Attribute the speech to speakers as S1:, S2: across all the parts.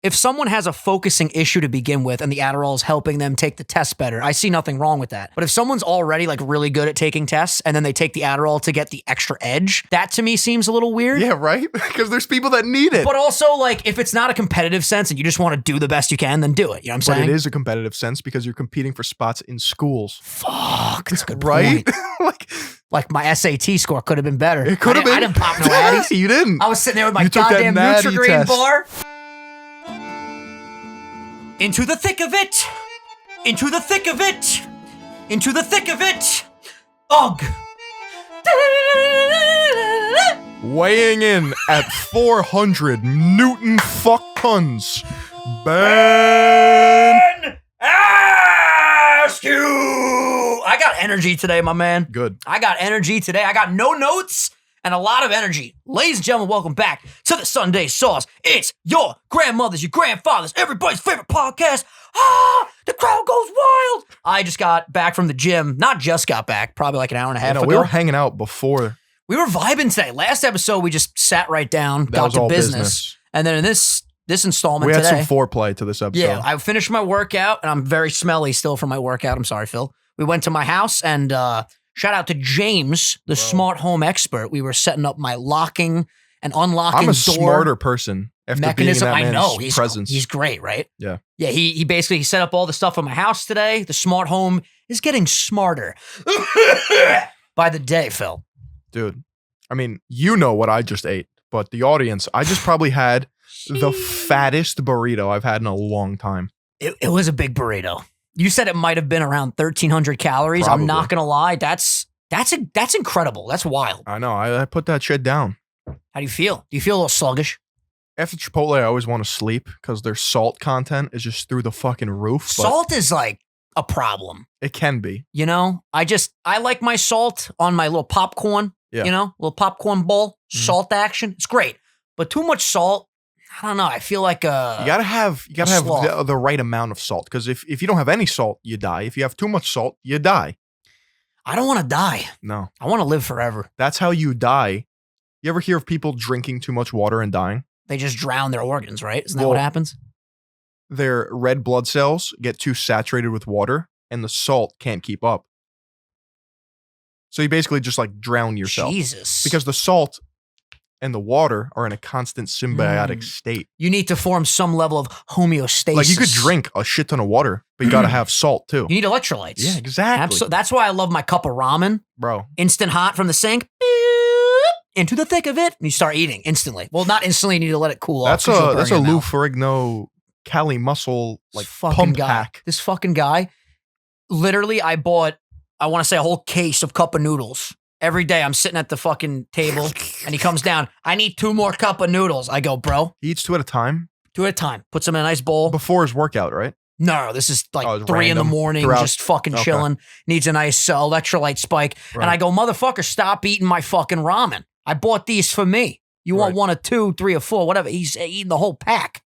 S1: if someone has a focusing issue to begin with and the Adderall is helping them take the test better, I see nothing wrong with that. But if someone's already like really good at taking tests and then they take the Adderall to get the extra edge, that to me seems a little weird.
S2: Yeah, right? Because there's people that need it.
S1: But also, like, if it's not a competitive sense and you just want to do the best you can, then do it. You know what I'm saying?
S2: But it is a competitive sense because you're competing for spots in schools.
S1: Fuck, that's a good
S2: right?
S1: point. Like my SAT score could have been better.
S2: It could have been.
S1: I didn't pop no Addies.
S2: You didn't.
S1: I was sitting there with my
S2: You took that
S1: goddamn
S2: natty
S1: Nutrigrain
S2: test.
S1: bar. Into the thick of it. Into the thick of it. Into the thick of it. Ugh.
S2: Weighing in at 400 Newton fuck tons. Ben
S1: Askew. I got energy today, my man.
S2: Good.
S1: I got energy today. I got no notes and a lot of energy. Ladies and gentlemen, welcome back to the Sunday Sauce. It's your grandmother's, your grandfather's, everybody's favorite podcast. The crowd goes wild. I just got back from the gym. Not just got back, probably like an hour and a half ago.
S2: We were hanging out before.
S1: We were vibing today. Last episode, we just sat right down, got to business. And then in this installment
S2: we had
S1: today,
S2: some foreplay to this episode.
S1: Yeah, I finished my workout, and I'm very smelly still from my workout. I'm sorry, Phil. We went to my house, and shout out to James, the smart home expert. We were setting up my locking and unlocking
S2: I'm a
S1: door
S2: smarter person after
S1: mechanism.
S2: being in that
S1: I know
S2: man's presence.
S1: He's great, right?
S2: Yeah.
S1: Yeah. He basically set up all the stuff in my house today. The smart home is getting smarter by the day, Phil.
S2: Dude, I mean, you know what I just ate, but the audience, I just probably had the fattest burrito I've had in a long time.
S1: It was a big burrito. You said it might have been around 1,300 calories.
S2: Probably.
S1: I'm not gonna lie. That's incredible. That's wild.
S2: I know. I put that shit down.
S1: How do you feel? Do you feel a little sluggish?
S2: After Chipotle, I always want to sleep because their salt content is just through the fucking roof. But
S1: Salt is like a problem.
S2: it can be.
S1: You know, I like my salt on my little popcorn.
S2: Yeah.
S1: You know, little popcorn bowl, salt action. It's great, but too much salt. I don't know. I feel like
S2: You gotta have the right amount of salt because if you don't have any salt, you die. If you have too much salt, you die.
S1: I don't want to die.
S2: No,
S1: I want to live forever.
S2: that's how you die. You ever hear of people drinking too much water and dying?
S1: They just drown their organs, right? Isn't that
S2: Well,
S1: what happens?
S2: Their red blood cells get too saturated with water, and the salt can't keep up. So you basically just like drown yourself.
S1: Jesus.
S2: Because the salt and the water are in a constant symbiotic state.
S1: You need to form some level of homeostasis.
S2: Like you could drink a shit ton of water, but you gotta have salt too.
S1: You need electrolytes.
S2: Yeah, exactly.
S1: That's why I love my cup of ramen.
S2: Bro.
S1: Instant hot from the sink. Into the thick of it. And you start eating instantly. Well, not instantly. You need to let it cool off.
S2: That's a Lou Ferrigno Cali muscle like pump pack.
S1: This fucking guy. Literally, I bought, I want to say a whole case of cup of noodles. Every day I'm sitting at the fucking table and he comes down. I need 2 more cup of noodles. I go, bro.
S2: He eats 2 at a time?
S1: 2 at a time. Puts them in a nice bowl.
S2: Before his workout, right?
S1: No, this is like 3
S2: random
S1: in the morning,
S2: throughout.
S1: just fucking chilling. Needs a nice electrolyte spike.
S2: Right.
S1: And I go, motherfucker, stop eating my fucking ramen. I bought these for me. You want 1 or 2, 3 or 4, whatever. He's eating the whole pack.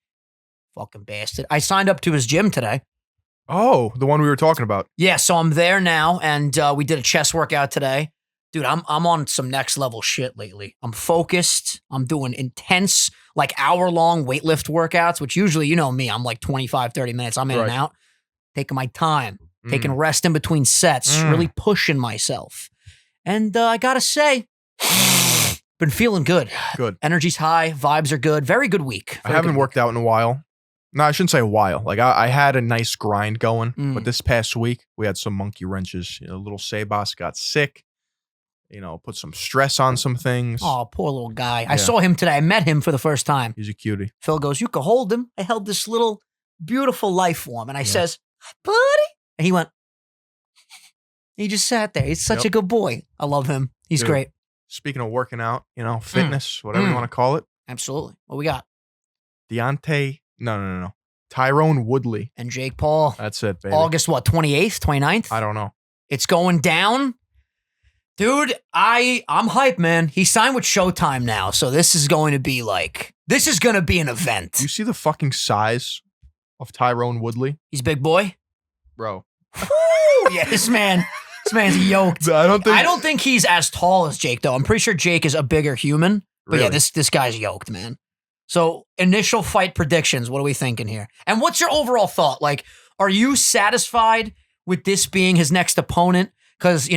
S1: Fucking bastard. I signed up to his gym today.
S2: Oh, the one we were talking about.
S1: Yeah, so I'm there now, and we did a chest workout today. Dude, I'm on some next level shit lately. I'm focused. I'm doing intense, like hour-long weightlift workouts, which usually, you know me, I'm like 25, 30 minutes. I'm in and out. Taking my time, taking rest in between sets, really pushing myself. And I gotta say, been feeling good.
S2: Good.
S1: Energy's high, vibes are good. Very good week.
S2: I haven't worked out in a while. No, I shouldn't say a while. Like I had a nice grind going, but this past week we had some monkey wrenches. You know, little Sebas got sick. You know, put some stress on some things.
S1: Oh, poor little guy. I saw him today. I met him for the first time.
S2: He's a cutie.
S1: Phil goes, you could hold him. I held this little beautiful life form. And I says, buddy. And he went, he just sat there. He's such a good boy. I love him. He's great.
S2: Speaking of working out, you know, fitness, whatever you want to call it.
S1: Absolutely. What we got?
S2: No. Tyrone Woodley.
S1: And Jake Paul.
S2: That's it, baby.
S1: August, 28th, 29th?
S2: I don't know.
S1: It's going down. Dude, I'm hyped, man. He signed with Showtime now, so this is going to be an event.
S2: Do you see the fucking size of Tyrone Woodley?
S1: He's a big boy?
S2: Bro.
S1: Yeah, this man's yoked.
S2: I
S1: don't think he's as tall as Jake, though. I'm pretty sure Jake is a bigger human. But
S2: Really?
S1: yeah, this guy's yoked, man. So initial fight predictions, what are we thinking here? And what's your overall thought? Like, are you satisfied with this being his next opponent? Because,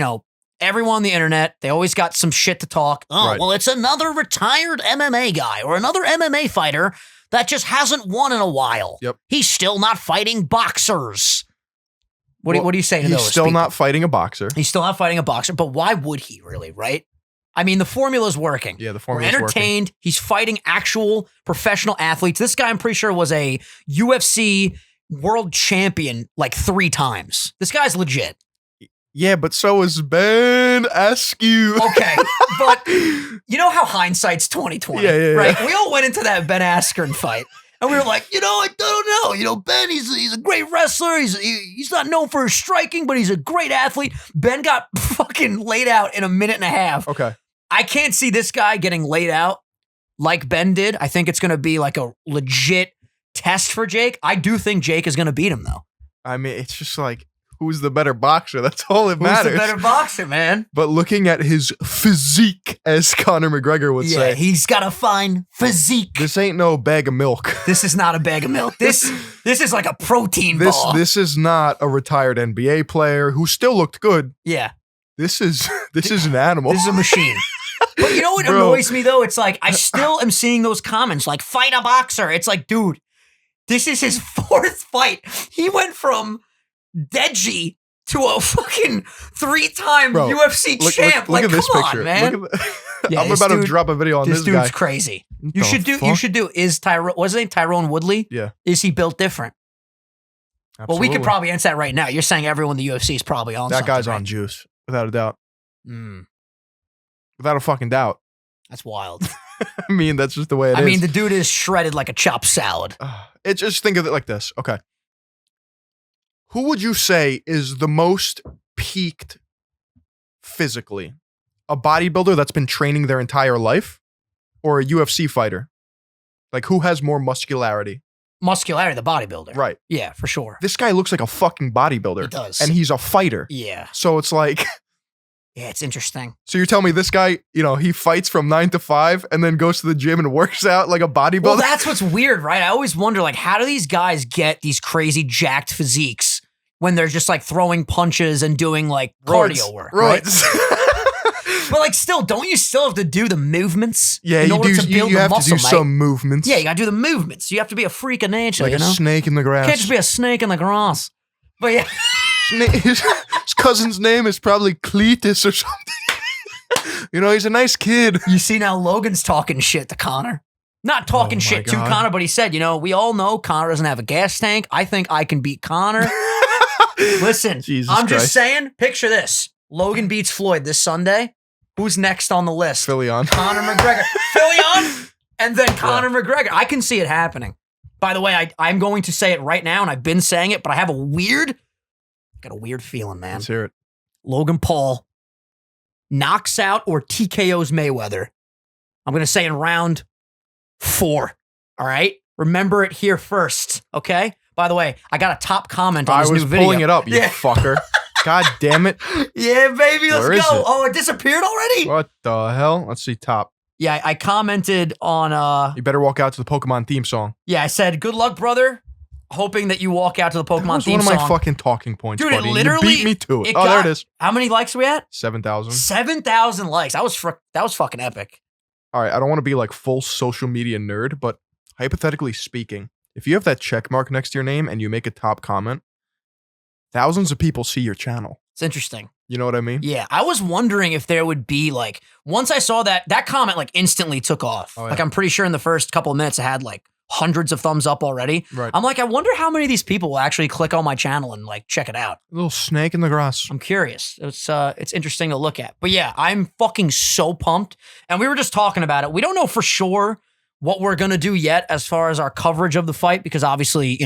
S1: everyone on the internet, they always got some shit to talk. Oh,
S2: Right.
S1: well, it's another retired MMA guy or another MMA fighter that just hasn't won in a while.
S2: Yep.
S1: He's still not fighting boxers. What do you say to
S2: He's
S1: those
S2: still
S1: people?
S2: not fighting a boxer.
S1: He's still not fighting a boxer, but why would he really, right? I mean, the formula's working.
S2: Yeah, the
S1: We're
S2: formula's working.
S1: entertained. He's fighting actual professional athletes. This guy, I'm pretty sure, was a UFC world champion like 3 times. This guy's legit.
S2: Yeah, but so is Ben Askew.
S1: Okay, but you know how hindsight's 2020,
S2: Yeah,
S1: right?
S2: yeah.
S1: We all went into that Ben Askren fight, and we were like, I don't know. Ben, he's a great wrestler. He's not known for his striking, but he's a great athlete. Ben got fucking laid out in a minute and a half.
S2: Okay.
S1: I can't see this guy getting laid out like Ben did. I think it's going to be like a legit test for Jake. I do think Jake is going to beat him, though.
S2: I mean, it's just like, who's the better boxer? That's all that
S1: Who's
S2: matters.
S1: the better boxer, man?
S2: But looking at his physique, as Conor McGregor would
S1: Yeah,
S2: say,
S1: he's got a fine physique.
S2: this ain't no bag of milk.
S1: This is not a bag of milk. This is like a protein ball.
S2: This is not a retired NBA player who still looked good.
S1: Yeah,
S2: This is an animal.
S1: this is a machine. But you know what
S2: Bro.
S1: annoys me, though? It's like, I still am seeing those comments like, fight a boxer. It's like, dude, this is his 4th fight. He went from Deji to a fucking 3-time
S2: Bro,
S1: UFC
S2: Look
S1: champ.
S2: at this
S1: come
S2: picture.
S1: on, man.
S2: Look at
S1: Yeah,
S2: I'm
S1: this
S2: about to
S1: dude-
S2: drop a video on
S1: This
S2: this
S1: dude's
S2: guy.
S1: crazy.
S2: What
S1: You
S2: the
S1: should do.
S2: fuck?
S1: Is Tyrone? Was it Tyrone Woodley?
S2: Yeah.
S1: Is he built different? Well, we could
S2: Absolutely.
S1: probably answer that right now. You're saying everyone in the UFC is probably on.
S2: That guy's
S1: something,
S2: on juice, without a doubt.
S1: right? Mm,
S2: Without a fucking doubt.
S1: that's wild.
S2: I mean, that's just the way it is.
S1: I mean, the dude is shredded like a chopped salad.
S2: It's just think of it like this. Okay. Who would you say is the most peaked physically? A bodybuilder that's been training their entire life or a UFC fighter? Like, who has more muscularity?
S1: Muscularity, the bodybuilder.
S2: Right.
S1: Yeah, for sure.
S2: This guy looks like a fucking bodybuilder.
S1: He does.
S2: And he's a fighter.
S1: Yeah.
S2: So it's like,
S1: Yeah, it's interesting.
S2: so you're telling me this guy, he fights from 9 to 5 and then goes to the gym and works out like a bodybuilder?
S1: Well, that's what's weird, right? I always wonder, like, how do these guys get these crazy jacked physiques when they're just like throwing punches and doing like cardio work? Right?
S2: Roids.
S1: But like, still, don't you still have to do the movements?
S2: Yeah,
S1: in
S2: you
S1: order
S2: do.
S1: to build
S2: You
S1: the
S2: have
S1: muscle,
S2: to do
S1: mate?
S2: some movements.
S1: Yeah, you gotta do the movements. You have to be a freak of nature,
S2: like
S1: you
S2: a
S1: know?
S2: snake in the grass.
S1: You can't just be a snake in the grass. But yeah,
S2: His cousin's name is probably Cletus or something. He's a nice kid.
S1: you see now Logan's talking shit to Connor. Not talking
S2: Oh my
S1: shit to
S2: God.
S1: Connor, but he said, we all know Connor doesn't have a gas tank. I think I can beat Connor. Listen,
S2: Jesus
S1: I'm just
S2: Christ.
S1: saying, picture this. Logan beats Floyd this Sunday. Who's next on the list?
S2: Philly on.
S1: Conor McGregor. Philly on, and then Conor McGregor. I can see it happening. By the way, I'm going to say it right now, and I've been saying it, but I have got a weird feeling, man.
S2: Let's hear it.
S1: Logan Paul knocks out or TKOs Mayweather. I'm going to say in round 4. All right? Remember it here first, okay? By the way, I got a top comment on
S2: I
S1: this
S2: was
S1: new video.
S2: pulling it up, you
S1: Yeah.
S2: fucker. God damn it.
S1: Yeah, baby, let's
S2: Where is
S1: go.
S2: it?
S1: Oh, it disappeared already?
S2: What the hell? Let's see top.
S1: Yeah, I commented on,
S2: You better walk out to the Pokemon theme song.
S1: I said, good luck, brother. Hoping that you walk out to the
S2: That
S1: Pokemon
S2: was
S1: theme
S2: one of
S1: song.
S2: my fucking talking points,
S1: Dude, it
S2: buddy. You
S1: literally-
S2: beat me to it.
S1: it
S2: Oh, there
S1: got-
S2: it is.
S1: How many likes are we at?
S2: 7,000.
S1: 7,000 likes. That was fucking epic.
S2: All right, I don't want to be like full social media nerd, but hypothetically speaking, if you have that check mark next to your name and you make a top comment, thousands of people see your channel.
S1: It's interesting.
S2: You know what I mean?
S1: Yeah, I was wondering if there would be like, once I saw that comment like instantly took off.
S2: Oh, yeah.
S1: Like I'm pretty sure in the first couple of minutes it had like hundreds of thumbs up already.
S2: Right.
S1: I'm like, I wonder how many of these people will actually click on my channel and like check it out.
S2: Little snake in the grass.
S1: I'm curious. It's interesting to look at. But yeah, I'm fucking so pumped. And we were just talking about it. We don't know for sure what we're gonna do yet as far as our coverage of the fight, because obviously,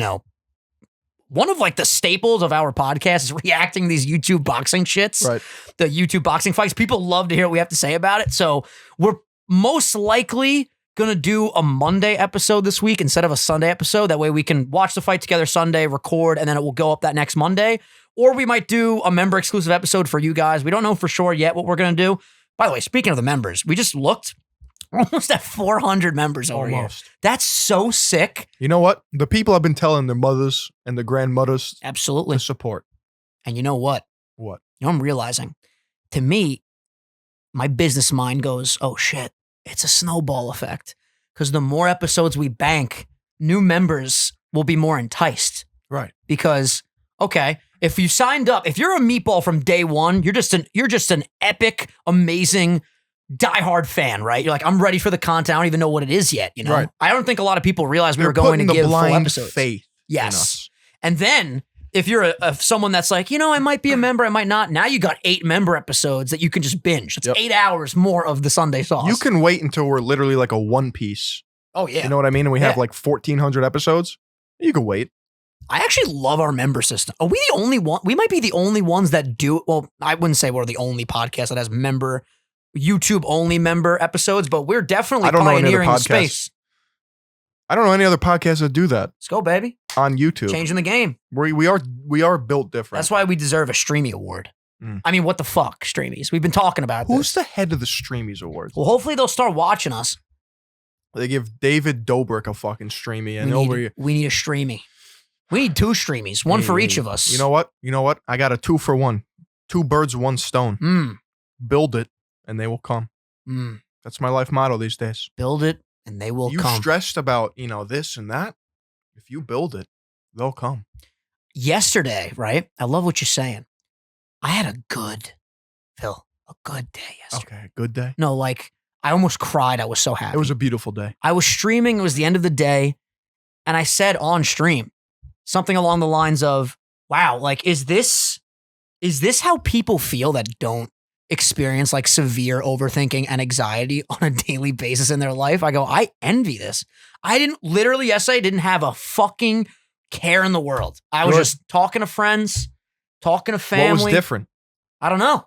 S1: one of like the staples of our podcast is reacting to these YouTube boxing shits.
S2: Right.
S1: The YouTube boxing fights. People love to hear what we have to say about it. So we're most likely going to do a Monday episode this week instead of a Sunday episode. That way we can watch the fight together Sunday, record, and then it will go up that next Monday. Or we might do a member exclusive episode for you guys. We don't know for sure yet what we're going to do. By the way, speaking of the members, we just looked. We're almost at 400 members over here. That's so sick.
S2: You know what? The people have been telling their mothers and their grandmothers
S1: Absolutely
S2: to support.
S1: And you know what?
S2: What?
S1: You know, I'm realizing, to me, my business mind goes, oh shit, it's a snowball effect. Because the more episodes we bank, new members will be more enticed.
S2: Right.
S1: Because, okay, if you signed up, if you're a meatball from day one, you're just an epic, amazing, diehard fan, right? You're like, I'm ready for the content. I don't even know what it is yet. You know,
S2: right.
S1: I don't think a lot of people realize we were going to give full episodes.
S2: Faith.
S1: Yes. And then if you're someone that's like, you know, I might be a member, I might not. Now you got 8 member episodes that you can just binge. It's 8 hours more of the Sunday sauce.
S2: You can wait until we're literally like a One Piece.
S1: Oh yeah.
S2: You know what I mean? And we have like 1,400 episodes. You can wait.
S1: I actually love our member system. Are we the only one? We might be the only ones that do. Well, I wouldn't say we're the only podcast that has YouTube only member episodes, but we're definitely pioneering the space.
S2: I don't know any other podcasts that do that.
S1: Let's go, baby.
S2: On YouTube.
S1: Changing the game.
S2: We are built different.
S1: That's why we deserve a Streamy Award. I mean, what the fuck, Streamies? We've been talking about
S2: Who's the head of the Streamies Awards?
S1: Well, hopefully they'll start watching us.
S2: They give David Dobrik a fucking Streamy. And
S1: we need a Streamy. We need 2 Streamies, one for each of us.
S2: You know what? I got a 2 for 1. 2 birds, 1 stone. Build it and they will come. That's my life motto these days.
S1: Build it and they will come.
S2: You stressed about, this and that. If you build it, they'll come.
S1: Yesterday, right? I love what you're saying. I had a good day yesterday.
S2: Okay, good day?
S1: No, like, I almost cried. I was so happy.
S2: It was a beautiful day.
S1: I was streaming. It was the end of the day. And I said on stream something along the lines of, wow, like, is this how people feel that don't experience like severe overthinking and anxiety on a daily basis in their life? I go, I envy this. Yesterday didn't have a fucking care in the world. I was just talking to friends, talking to family.
S2: What was different?
S1: I don't know.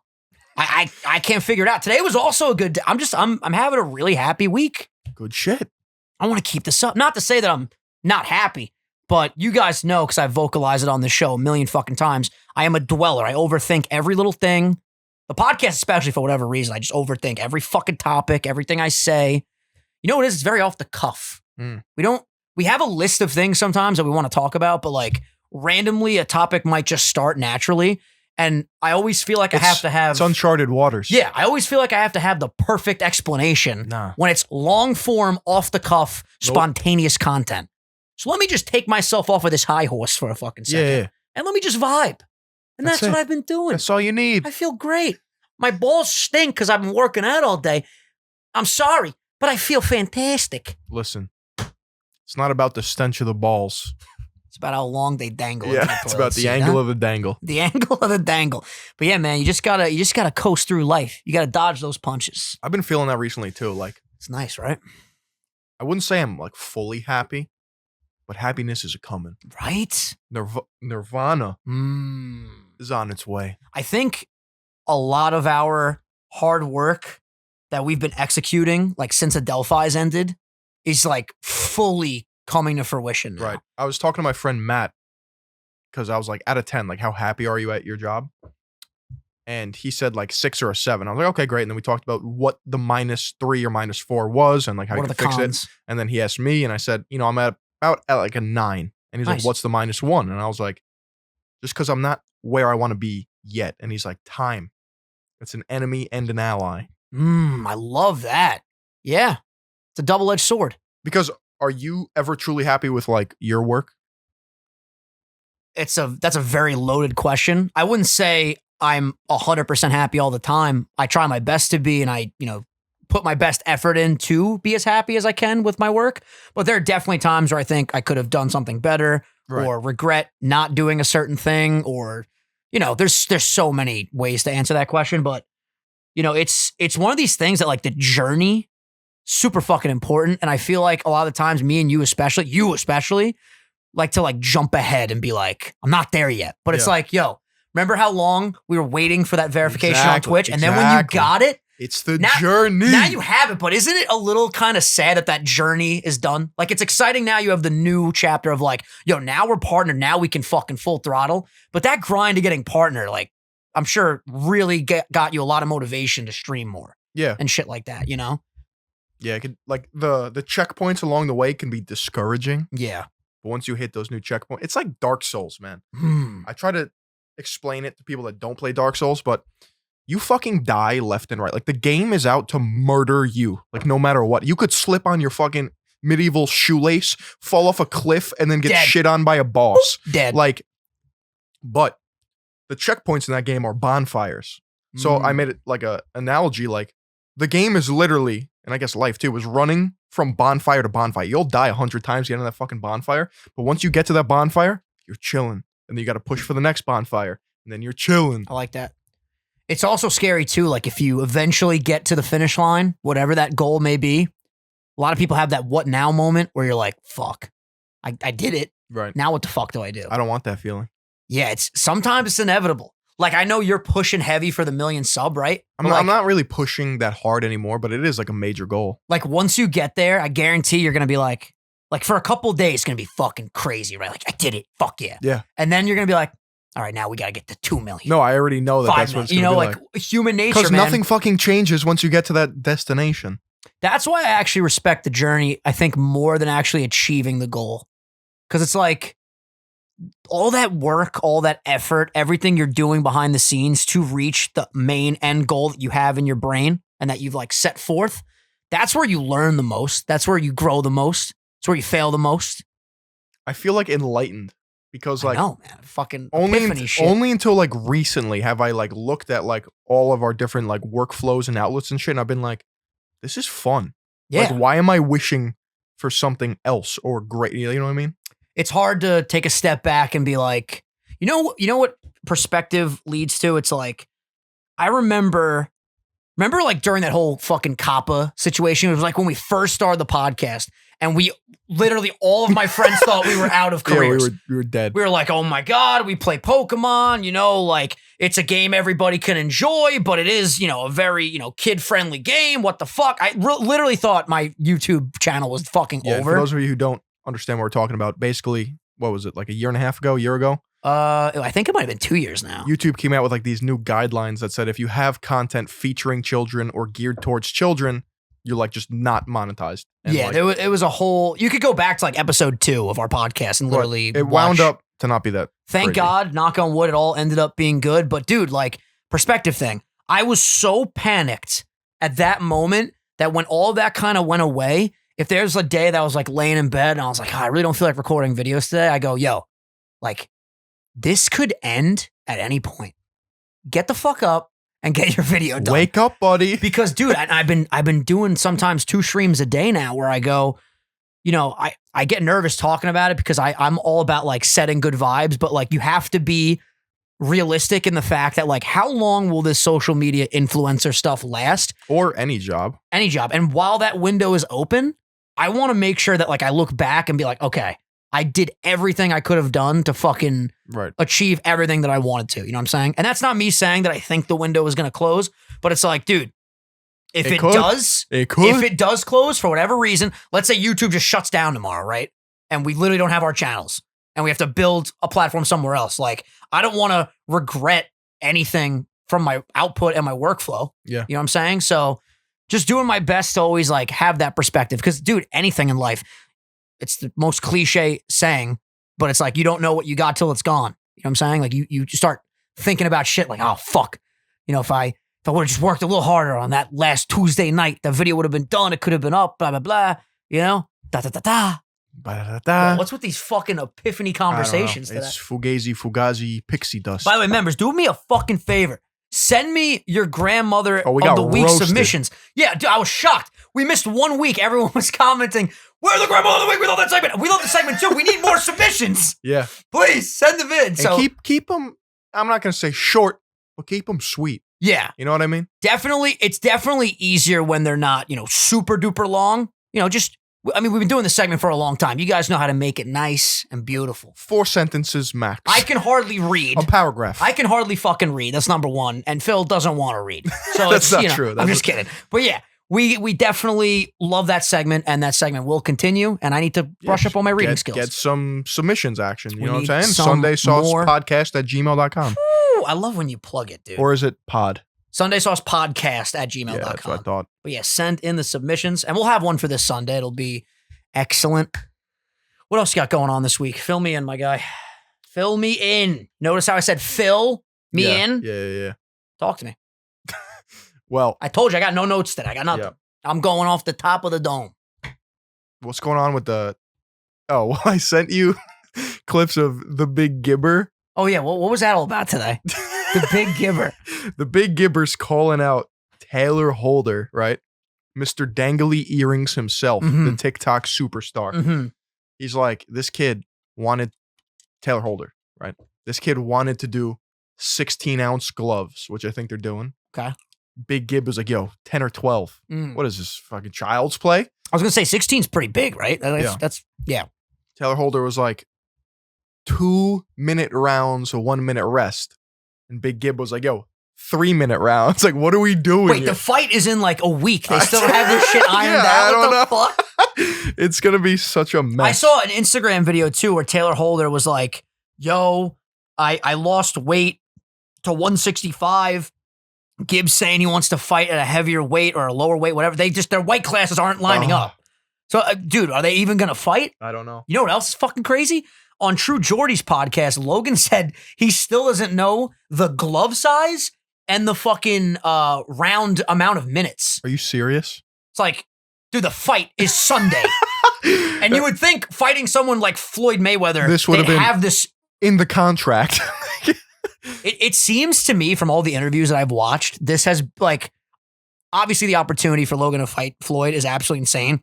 S1: I can't figure it out. Today was also a good day. I'm having a really happy week.
S2: Good shit.
S1: I want to keep this up. Not to say that I'm not happy, but you guys know, because I've vocalized it on the show a million fucking times, I am a dweller. I overthink every little thing. The podcast, especially, for whatever reason, I just overthink every fucking topic, everything I say. You know what it is? It's very off the cuff. We have a list of things sometimes that we want to talk about, but like randomly a topic might just start naturally. And I always feel like I have to have...
S2: It's uncharted waters.
S1: Yeah, I always feel like I have to have the perfect explanation when it's long form, off the cuff, spontaneous content. So let me just take myself off of this high horse for a fucking second. And let me just vibe. And that's what I've been doing.
S2: That's all you need.
S1: I feel great. My balls stink because I've been working out all day. I'm sorry, but I feel fantastic.
S2: Listen, it's not about the stench of the balls.
S1: It's about how long they dangle.
S2: Yeah, it's about the angle of the dangle.
S1: The angle of the dangle. But yeah, man, you just gotta coast through life. You gotta dodge those punches.
S2: I've been feeling that recently too. Like,
S1: it's nice, right?
S2: I wouldn't say I'm like fully happy, but happiness is coming.
S1: Right?
S2: Nirvana is on its way.
S1: I think a lot of our hard work that we've been executing, like since Adelphi's ended, is like fully coming to fruition now.
S2: Right. I was talking to my friend Matt because I was like, out of 10, like, how happy are you at your job? And he said like 6 or a 7. I was like, okay, great. And then we talked about what the -3 or -4 was and like how you could fix it. And then he asked me and I said, I'm at about at like a 9. And he's like, what's the -1? And I was like, just because I'm not where I want to be yet. And he's like, time. It's an enemy and an ally.
S1: I love that. Yeah. It's a double-edged sword.
S2: Because are you ever truly happy with like your work?
S1: That's a very loaded question. I wouldn't say I'm 100% happy all the time. I try my best to be, and I, put my best effort in to be as happy as I can with my work. But there are definitely times where I think I could have done something better or regret not doing a certain thing, or, there's so many ways to answer that question. But, it's one of these things that like the journey, super fucking important. And I feel like a lot of the times me and you especially like to like jump ahead and be like, I'm not there yet. But it's like, yo, remember how long we were waiting for that verification on Twitch? And then when you got it,
S2: it's the journey.
S1: Now you have it, but isn't it a little kind of sad that journey is done? Like, it's exciting now you have the new chapter of like, yo, now we're partnered. Now we can fucking full throttle. But that grind to getting partnered, like, I'm sure really got you a lot of motivation to stream more.
S2: Yeah.
S1: And shit like that,
S2: Yeah, it could, like the checkpoints along the way can be discouraging.
S1: Yeah.
S2: But once you hit those new checkpoints, it's like Dark Souls, man. I try to explain it to people that don't play Dark Souls, but you fucking die left and right. Like the game is out to murder you. Like no matter what. You could slip on your fucking medieval shoelace, fall off a cliff, and then get
S1: Dead.
S2: shit on by a boss.
S1: Dead.
S2: Like, but the checkpoints in that game are bonfires. So I made it like a analogy, like the game is literally, and I guess life too, is running from bonfire to bonfire. You'll die 100 times getting on that fucking bonfire, but once you get to that bonfire, you're chilling. And then you got to push for the next bonfire, and then you're chilling.
S1: I like that. It's also scary too, like if you eventually get to the finish line, whatever that goal may be, a lot of people have that what now moment where you're like, fuck, I did it.
S2: Right.
S1: Now what the fuck do I do?
S2: I don't want that feeling.
S1: Yeah, sometimes it's inevitable. Like I know you're pushing heavy for the 1 million sub, right?
S2: I'm not really pushing that hard anymore, but it is like a major goal.
S1: Like once you get there, I guarantee you're gonna be like for a couple of days, it's gonna be fucking crazy, right? Like I did it, fuck yeah.
S2: Yeah.
S1: And then you're gonna be like, all right, now we gotta get to 2 million.
S2: No, I already know that that's what it's gonna be like.
S1: Human nature,
S2: because
S1: man.
S2: nothing fucking changes once you get to that destination.
S1: That's why I actually respect the journey, I think, more than actually achieving the goal. Because it's like all that work, all that effort, everything you're doing behind the scenes to reach the main end goal that you have in your brain and that you've like set forth, that's where you learn the most. That's where you grow the most. It's where you fail the most.
S2: I feel like enlightened because like
S1: no man, fucking epiphany shit.
S2: Only until like recently have I like looked at like all of our different like workflows and outlets and shit, and I've been like, this is fun.
S1: Yeah.
S2: Like, why am I wishing for something else or great? You know what I mean?
S1: It's hard to take a step back and be like, you know what perspective leads to? It's like, I remember like during that whole fucking COPPA situation, it was like when we first started the podcast and we literally, all of my friends thought we were out of careers.
S2: Yeah, we were dead.
S1: We were like, oh my God, we play Pokemon, like it's a game everybody can enjoy, but it is, a very, kid-friendly game. What the fuck? I literally thought my YouTube channel was fucking over.
S2: For those of you who don't understand what we're talking about, basically, what was it, like a year ago?
S1: I think it might have been 2 years now.
S2: YouTube came out with like these new guidelines that said if you have content featuring children or geared towards children, you're like just not monetized. And
S1: yeah, it was a whole. You could go back to like episode 2 of our podcast and literally.
S2: It wound up to not be that.
S1: Thank
S2: crazy.
S1: God, knock on wood, it all ended up being good. But dude, like perspective thing, I was so panicked at that moment that when all that kind of went away, if there's a day that I was like laying in bed and I was like, I really don't feel like recording videos today, I go, yo, like this could end at any point. Get the fuck up and get your video done.
S2: Wake up, buddy.
S1: Because dude, I've been doing sometimes 2 streams a day now where I go, I get nervous talking about it because I'm all about like setting good vibes, but like you have to be realistic in the fact that like how long will this social media influencer stuff last?
S2: Or any job.
S1: Any job. And while that window is open, I want to make sure that like I look back and be like, okay, I did everything I could have done to fucking achieve everything that I wanted to. You know what I'm saying? And that's not me saying that I think the window is going to close, but it's like, dude, if it does close for whatever reason, let's say YouTube just shuts down tomorrow, right? And we literally don't have our channels and we have to build a platform somewhere else. Like, I don't want to regret anything from my output and my workflow.
S2: Yeah.
S1: You know what I'm saying? So just doing my best to always like have that perspective. Because dude, anything in life, it's the most cliche saying, but it's like, you don't know what you got till it's gone. You know what I'm saying? Like you start thinking about shit like, oh, fuck. If I would have just worked a little harder on that last Tuesday night, the video would have been done. It could have been up, blah, blah, blah. Da-da-da-da. What's with these fucking epiphany conversations?
S2: It's fugazi, pixie dust.
S1: By the way, members, do me a fucking favor. Send me your grandmother of the week
S2: roasted.
S1: Submissions. Yeah, dude, I was shocked. We missed 1 week. Everyone was commenting, "Where's the grandmother of the week? We love that segment. We love the segment too. We need more submissions.
S2: Yeah,
S1: please send them in."
S2: And
S1: so
S2: keep them. I'm not gonna say short, but keep them sweet.
S1: Yeah,
S2: you know what I mean.
S1: Definitely, it's definitely easier when they're not super duper long. We've been doing this segment for a long time. You guys know how to make it nice and beautiful. 4 sentences max. I can hardly read. A paragraph. I can hardly fucking read. That's number one. And Phil doesn't want to read. So
S2: that's not true.
S1: I'm just kidding. But yeah, we definitely love that segment, and that segment will continue. And I need to brush up on my reading skills.
S2: Get some submissions action. You know what I'm saying? Sunday sauce podcast at gmail.com.
S1: Ooh, I love when you plug it, dude.
S2: Or is it pod?
S1: sundaysaucepodcast@gmail.com.
S2: Yeah, that's what I thought.
S1: But yeah, send in the submissions, and we'll have one for this Sunday. It'll be excellent. What else you got going on this week? Fill me in, my guy. Fill me in. Notice how I said fill me in?
S2: Yeah.
S1: Talk to me.
S2: Well,
S1: I told you I got no notes today. I got nothing.
S2: Yeah.
S1: I'm going off the top of the dome.
S2: what's going on with the... Oh, well, I sent you clips of the Big Gibber.
S1: Oh, yeah. What was that all about today? The Big Gibber.
S2: The Big Gibber's calling out Taylor Holder, right? Mr. Dangly Earrings himself, the TikTok superstar. He's like, this kid wanted Taylor Holder, right? This kid wanted to do 16-ounce gloves, which I think they're doing.
S1: Okay.
S2: Big Gib was like, yo, 10 or 12. What is this, fucking child's play?
S1: I was going to say 16 is pretty big, right? Yeah.
S2: Taylor Holder was like, 2-minute rounds, a 1-minute rest. And Big Gib was like, yo, 3-minute rounds. Like, what are we doing
S1: Wait,
S2: here?
S1: the fight is in like a week. They still don't have this shit ironed out. What the fuck?
S2: It's going to be such a mess.
S1: I saw an Instagram video too where Taylor Holder was like, yo, I lost weight to 165. Gibbs saying he wants to fight at a heavier weight or a lower weight, whatever. Their weight classes aren't lining up. So, dude, are they even going to fight?
S2: I don't know.
S1: You know what else is fucking crazy? On True Geordie's podcast, Logan said he still doesn't know the glove size and the fucking round amount of minutes.
S2: Are you serious?
S1: It's like, dude, the fight is Sunday. And you would think fighting someone like Floyd Mayweather,
S2: this would have
S1: this
S2: in the contract.
S1: It seems to me from all the interviews that I've watched, this has like, obviously the opportunity for Logan to fight Floyd is absolutely insane.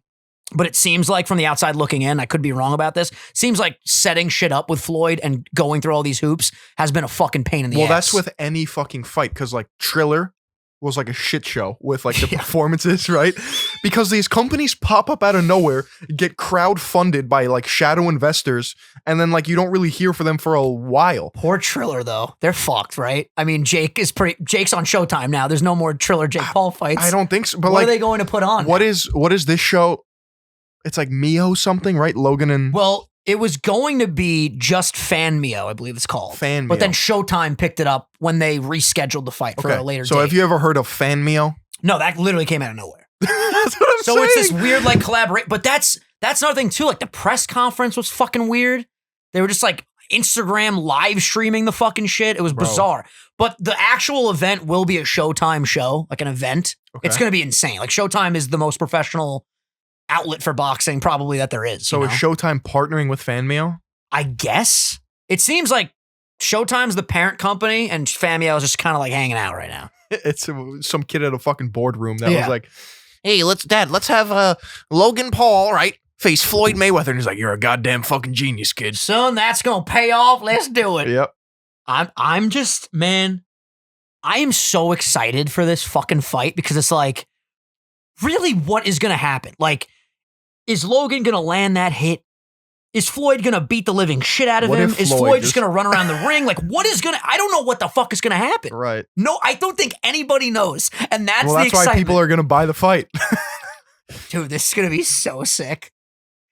S1: But it seems like from the outside looking in, I could be wrong about this, seems like setting shit up with Floyd and going through all these hoops has been a fucking pain in the ass.
S2: Well, that's with any fucking fight, because like Triller was like a shit show with like the performances, right? Because these companies pop up out of nowhere, get crowd funded by like shadow investors, and then like you don't really hear from them for a while.
S1: Poor Triller though. They're fucked, right? I mean, Jake's on Showtime now. There's no more Triller Jake Paul fights.
S2: I don't think so. But
S1: what
S2: like,
S1: are they going to put on?
S2: What is this show? It's like Mio something, right? Logan and...
S1: Well, it was going to be just Fan Mio, I believe it's called.
S2: Fan Mio.
S1: But then Showtime picked it up when they rescheduled the fight for a later date.
S2: So have you ever heard of Fan Mio?
S1: No, that literally came out of nowhere.
S2: That's what I'm saying.
S1: So it's this weird like collaborate. But that's another thing too. Like the press conference was fucking weird. They were just like Instagram live streaming the fucking shit. It was bizarre. But the actual event will be a Showtime show, like an event. Okay. It's going to be insane. Like Showtime is the most professional outlet for boxing probably that there is.
S2: So is Showtime partnering with Fan Mio?
S1: I guess. It seems like Showtime's the parent company and Fan Mio is just kind of like hanging out right now.
S2: It's some kid at a fucking boardroom that was like,
S3: hey, let's have Logan Paul, right, face Floyd Mayweather. And he's like, you're a goddamn fucking genius, kid.
S1: Son, that's going to pay off. Let's do it.
S2: Yep.
S1: I'm just, man, I am so excited for this fucking fight because it's like, really what is going to happen? Like, is Logan going to land that hit? Is Floyd going to beat the living shit out of him? Is Floyd just going to run around the ring? Like, what is going to... I don't know what the fuck is going to happen.
S2: Right.
S1: No, I don't think anybody knows. And that's the excitement.
S2: Why people are going to buy the fight.
S1: Dude, this is going to be so sick.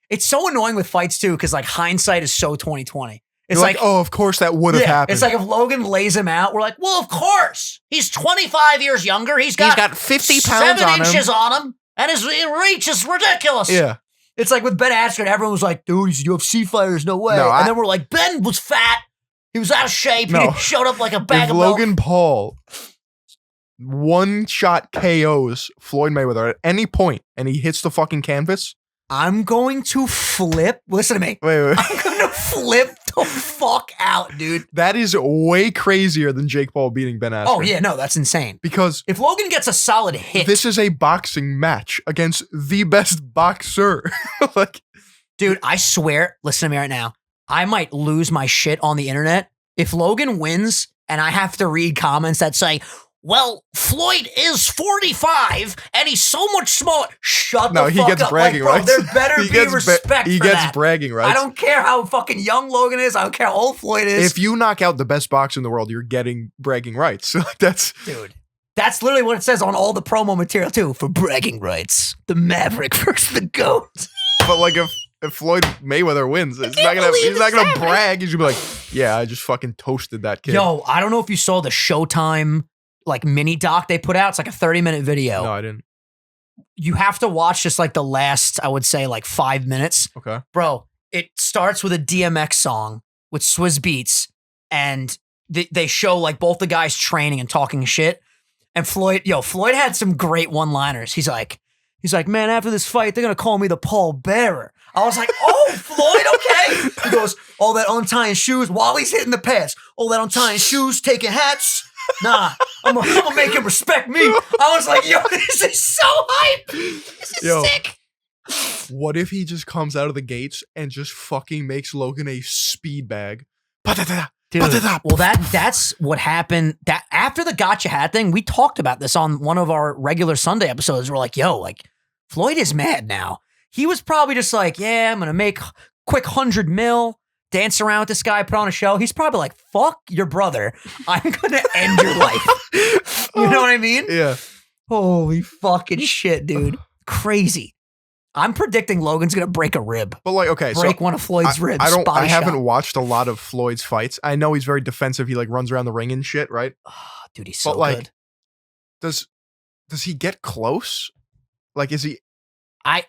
S1: It's so annoying with fights, too, because, like, hindsight is so 2020. It's
S2: like, oh, of course that would have happened.
S1: It's like if Logan lays him out, we're like, well, of course. He's 25 years younger. He's got
S3: 50 pounds on him.
S1: 7 inches on him. And his reach is ridiculous.
S2: Yeah.
S1: It's like with Ben Askren, everyone was like, dude, he's a UFC fighter, there's no way. And then we're like, Ben was fat. He was out of shape. He showed up like a bag of milk.
S2: If Logan Paul one-shot KOs Floyd Mayweather at any point and he hits the fucking canvas,
S1: I'm going to flip. Listen to me.
S2: Wait.
S1: I'm going to flip the fuck out, dude.
S2: That is way crazier than Jake Paul beating Ben Askren.
S1: Oh, yeah, no, that's insane.
S2: Because
S1: if Logan gets a solid hit.
S2: This is a boxing match against the best boxer. Like,
S1: dude, I swear, listen to me right now. I might lose my shit on the internet if Logan wins and I have to read comments that say, well, Floyd is 45 and he's so much smaller. Shut the fuck up.
S2: No, he gets bragging rights.
S1: There better be respect
S2: He
S1: for
S2: gets
S1: that.
S2: bragging rights.
S1: I don't care how fucking young Logan is. I don't care how old Floyd is.
S2: If you knock out the best boxer in the world, you're getting bragging rights.
S1: Dude, that's literally what it says on all the promo material too. For bragging rights, the Maverick versus the GOAT.
S2: But like if Floyd Mayweather wins, he's not gonna brag. He's gonna be like, yeah, I just fucking toasted that kid.
S1: Yo, I don't know if you saw the Showtime like mini doc they put out. It's like a 30-minute video.
S2: No, I didn't.
S1: You have to watch just like the last, I would say, like 5 minutes.
S2: Okay.
S1: Bro, it starts with a DMX song with Swizz Beats, and they show like both the guys training and talking shit. And Floyd had some great one-liners. He's like, man, after this fight, they're gonna call me the pallbearer. I was like, oh, Floyd, okay. He goes, all that untying shoes while he's hitting the pads. All that untying shoes, taking hats. Nah, I'm gonna make him respect me. I was like, yo, this is so hype. This is sick.
S2: What if he just comes out of the gates and just fucking makes Logan a speed bag?
S1: Dude, well, that's what happened. That after the gotcha hat thing, we talked about this on one of our regular Sunday episodes. We're like, yo, like Floyd is mad now. He was probably just like, yeah, I'm gonna make quick 100 mil, dance around with this guy, put on a show. He's probably like, fuck your brother. I'm gonna end your life. You know what I mean?
S2: Yeah.
S1: Holy fucking shit, dude. Crazy. I'm predicting Logan's gonna break a rib.
S2: But like, okay,
S1: break one of Floyd's ribs.
S2: I haven't watched a lot of Floyd's fights. I know he's very defensive. He like runs around the ring and shit, right?
S1: Oh, dude, he's so
S2: but like,
S1: good.
S2: Does he get close? Like, is he?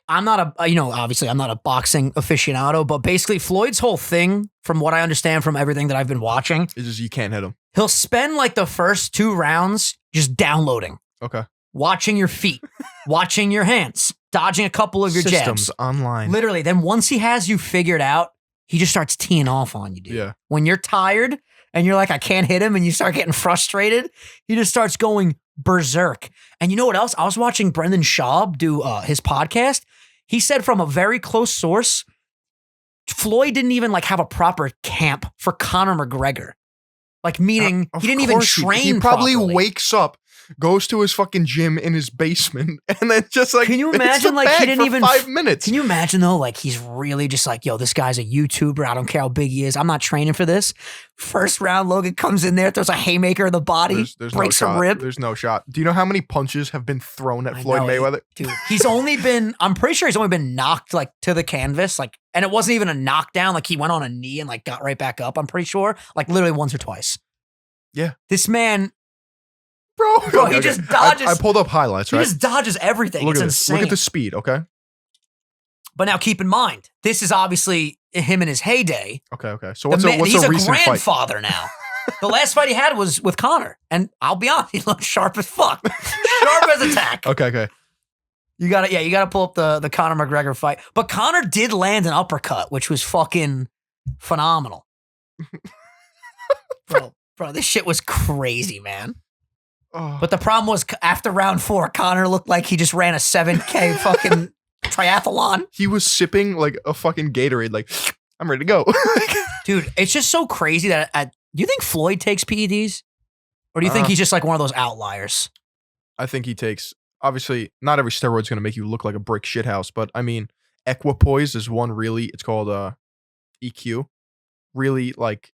S1: I'm not obviously I'm not a boxing aficionado, but basically Floyd's whole thing, from what I understand from everything that I've been watching,
S2: is just you can't hit him.
S1: He'll spend like the first 2 rounds just downloading.
S2: Okay.
S1: Watching your feet, watching your hands, dodging a couple of your
S2: Systems
S1: jabs.
S2: online.
S1: Literally, then once he has you figured out, he just starts teeing off on you, dude.
S2: Yeah.
S1: When you're tired and you're like, I can't hit him, and you start getting frustrated, he just starts going berserk. And you know what else? I was watching Brendan Schaub do his podcast. He said from a very close source, Floyd didn't even like have a proper camp for Conor McGregor. Like, meaning he didn't even train.
S2: He probably
S1: properly.
S2: wakes up, goes to his fucking gym in his basement, and then just like,
S1: can you imagine like he didn't even
S2: 5 minutes?
S1: Can you imagine though, like he's really just like, yo, this guy's a YouTuber. I don't care how big he is. I'm not training for this. First round, Logan comes in there, throws a haymaker in the body,
S2: there's
S1: breaks
S2: no
S1: a
S2: shot.
S1: rib.
S2: There's no shot. Do you know how many punches have been thrown at Floyd Mayweather?
S1: Dude, I'm pretty sure he's only been knocked like to the canvas, like, and it wasn't even a knockdown. Like he went on a knee and like got right back up. I'm pretty sure, like literally once or twice.
S2: Yeah.
S1: This man,
S2: bro,
S1: he just dodges.
S2: I pulled up highlights, right?
S1: He just dodges everything. It's insane.
S2: Look at the speed, okay?
S1: But now keep in mind, this is obviously him in his heyday.
S2: Okay. So what's
S1: he's
S2: a
S1: a
S2: recent
S1: grandfather now. The last fight he had was with Conor, and I'll be honest, he looked sharp as fuck, sharp as a tack.
S2: Okay.
S1: You gotta pull up the Conor McGregor fight. But Conor did land an uppercut, which was fucking phenomenal. Bro, this shit was crazy, man.
S2: Oh.
S1: But the problem was after round 4, Conor looked like he just ran a 7K fucking triathlon.
S2: He was sipping like a fucking Gatorade, like, I'm ready to go.
S1: Dude, it's just so crazy that do you think Floyd takes PEDs? Or do you think he's just like one of those outliers?
S2: I think he takes, obviously, not every steroid's going to make you look like a brick shithouse, but I mean, equipoise is one really, it's called EQ, really like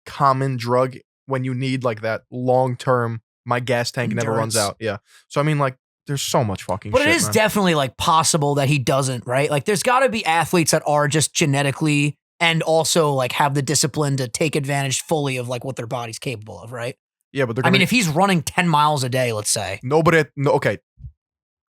S2: common drug when you need like that long-term, my gas tank never runs out. Yeah. So I mean, like, there's so much fucking shit,
S1: But it is definitely like possible that he doesn't, right? Like there's got to be athletes that are just genetically and also like have the discipline to take advantage fully of like what their body's capable of, right?
S2: Yeah, but
S1: if he's running 10 miles a day, let's say.
S2: Okay.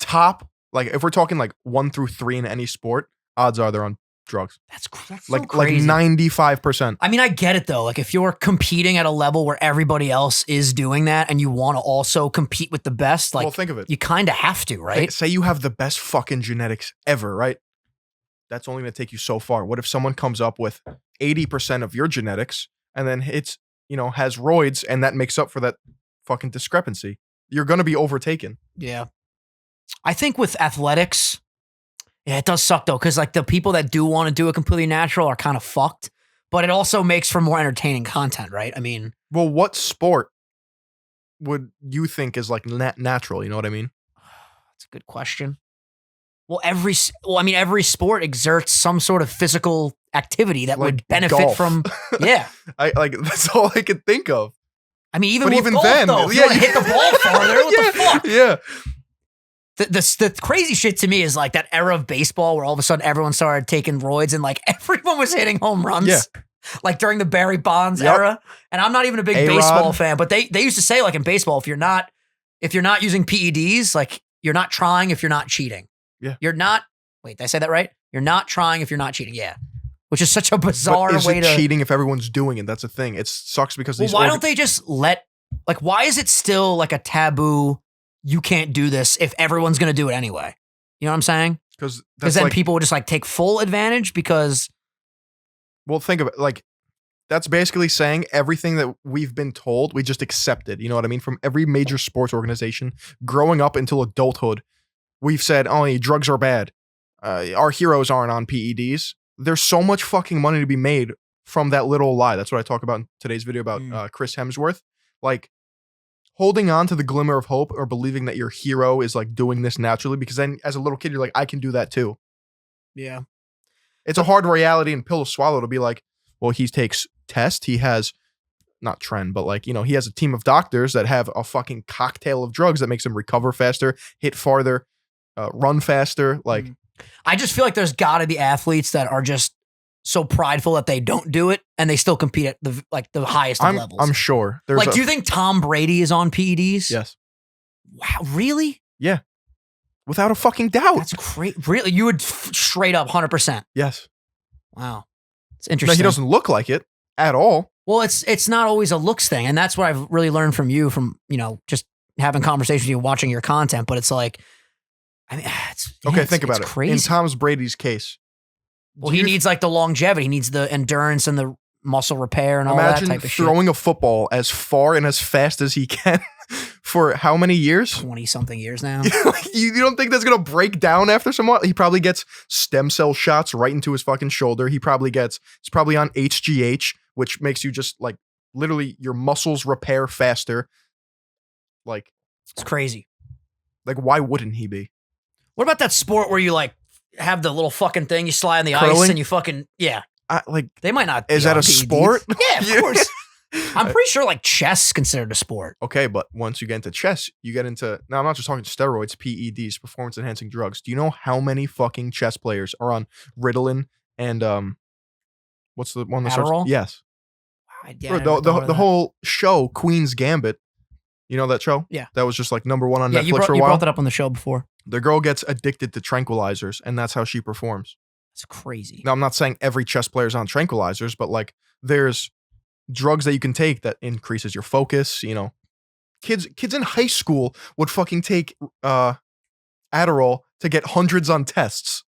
S2: Top, like if we're talking like 1 through 3 in any sport, odds are they're on drugs.
S1: That's
S2: like
S1: so crazy.
S2: Like 95%.
S1: I mean, I get it though. Like if you're competing at a level where everybody else is doing that and you want to also compete with the best, like,
S2: well, think of it.
S1: You kind of have to, right?
S2: Say you have the best fucking genetics ever, right? That's only going to take you so far. What if someone comes up with 80% of your genetics and then it's, has roids and that makes up for that fucking discrepancy? You're going to be overtaken.
S1: Yeah. I think with athletics, yeah, it does suck though, because like the people that do want to do it completely natural are kind of fucked, but it also makes for more entertaining content, right? I mean,
S2: well, what sport would you think is like natural? You know what I mean?
S1: That's a good question. Well, every sport exerts some sort of physical activity that
S2: like
S1: would benefit
S2: golf.
S1: from. Yeah,
S2: that's all I could think of.
S1: I mean, even
S2: golf,
S1: then, though, if you want to hit the ball farther, what the fuck?
S2: Yeah.
S1: The crazy shit to me is like that era of baseball where all of a sudden everyone started taking roids and like everyone was hitting home runs.
S2: Yeah.
S1: like during the Barry Bonds
S2: Yep.
S1: era. And I'm not even a big
S2: A-Rod.
S1: baseball fan, but they used to say like in baseball, if you're not using PEDs, like you're not trying if you're not cheating.
S2: Yeah.
S1: You're not. Wait, did I say that right? You're not trying if you're not cheating. Yeah. Which is such a bizarre
S2: But is
S1: way
S2: it
S1: to
S2: cheating if everyone's doing it? That's the thing. It sucks because
S1: Well,
S2: these.
S1: why don't they just let, like, why is it still like a taboo? You can't do this if everyone's going to do it anyway. You know what I'm saying?
S2: Because
S1: Because then people would just like take full advantage because.
S2: Well, think of it. Like, that's basically saying everything that we've been told, we just accepted. You know what I mean? From every major sports organization, growing up until adulthood, we've said, oh, drugs are bad. Our heroes aren't on PEDs. There's so much fucking money to be made from that little lie. That's what I talk about in today's video about Chris Hemsworth. Like, holding on to the glimmer of hope or believing that your hero is like doing this naturally, because then as a little kid, you're like, I can do that too.
S1: Yeah.
S2: It's a hard reality and pill to swallow to be like, well, he takes tests. He has not trend, but like, you know, he has a team of doctors that have a fucking cocktail of drugs that makes him recover faster, hit farther, run faster. Like,
S1: I just feel like there's got to be athletes that are just so prideful that they don't do it and they still compete at the highest of levels.
S2: I'm sure.
S1: Like, do you think Tom Brady is on PEDs?
S2: Yes.
S1: Wow, really?
S2: Yeah. Without a fucking doubt.
S1: That's great. Really? You would straight up 100%.
S2: Yes.
S1: Wow. It's
S2: No,
S1: interesting.
S2: he doesn't look like it at all.
S1: Well, it's not always a looks thing. And that's what I've really learned from you, from, you know, just having conversations with you, watching your content. But it's like, I mean,
S2: Think about it.
S1: Crazy.
S2: In Tom Brady's case.
S1: Well, he needs like the longevity. He needs the endurance and the muscle repair and all that type of shit.
S2: Imagine throwing a football as far and as fast as he can for how many years?
S1: 20-something years now.
S2: You don't think that's going to break down after somewhat? He probably gets stem cell shots right into his fucking shoulder. He's probably on HGH, which makes you just like literally your muscles repair faster. Like,
S1: It's crazy.
S2: Like, why wouldn't he be?
S1: What about that sport where you like have the little fucking thing, you slide on the
S2: Curling?
S1: ice and you fucking, yeah. They might not.
S2: Is
S1: be
S2: that
S1: on
S2: a
S1: PEDs.
S2: sport?
S1: Yeah, of course. I'm pretty sure like chess is considered a sport.
S2: Okay, but once you get into chess, you get into, now I'm not just talking steroids, PEDs, performance enhancing drugs. Do you know how many fucking chess players are on Ritalin and what's the one that starts?
S1: Adderall?
S2: Yes.
S1: Yeah,
S2: Bro, the whole show, Queen's Gambit. You know that show?
S1: Yeah.
S2: That was just like number one on
S1: yeah,
S2: Netflix for a
S1: you
S2: while.
S1: brought that up on the show before.
S2: The girl gets addicted to tranquilizers, and that's how she performs.
S1: It's crazy.
S2: Now, I'm not saying every chess player is on tranquilizers, but like there's drugs that you can take that increases your focus. You know, kids in high school would fucking take Adderall to get hundreds on tests.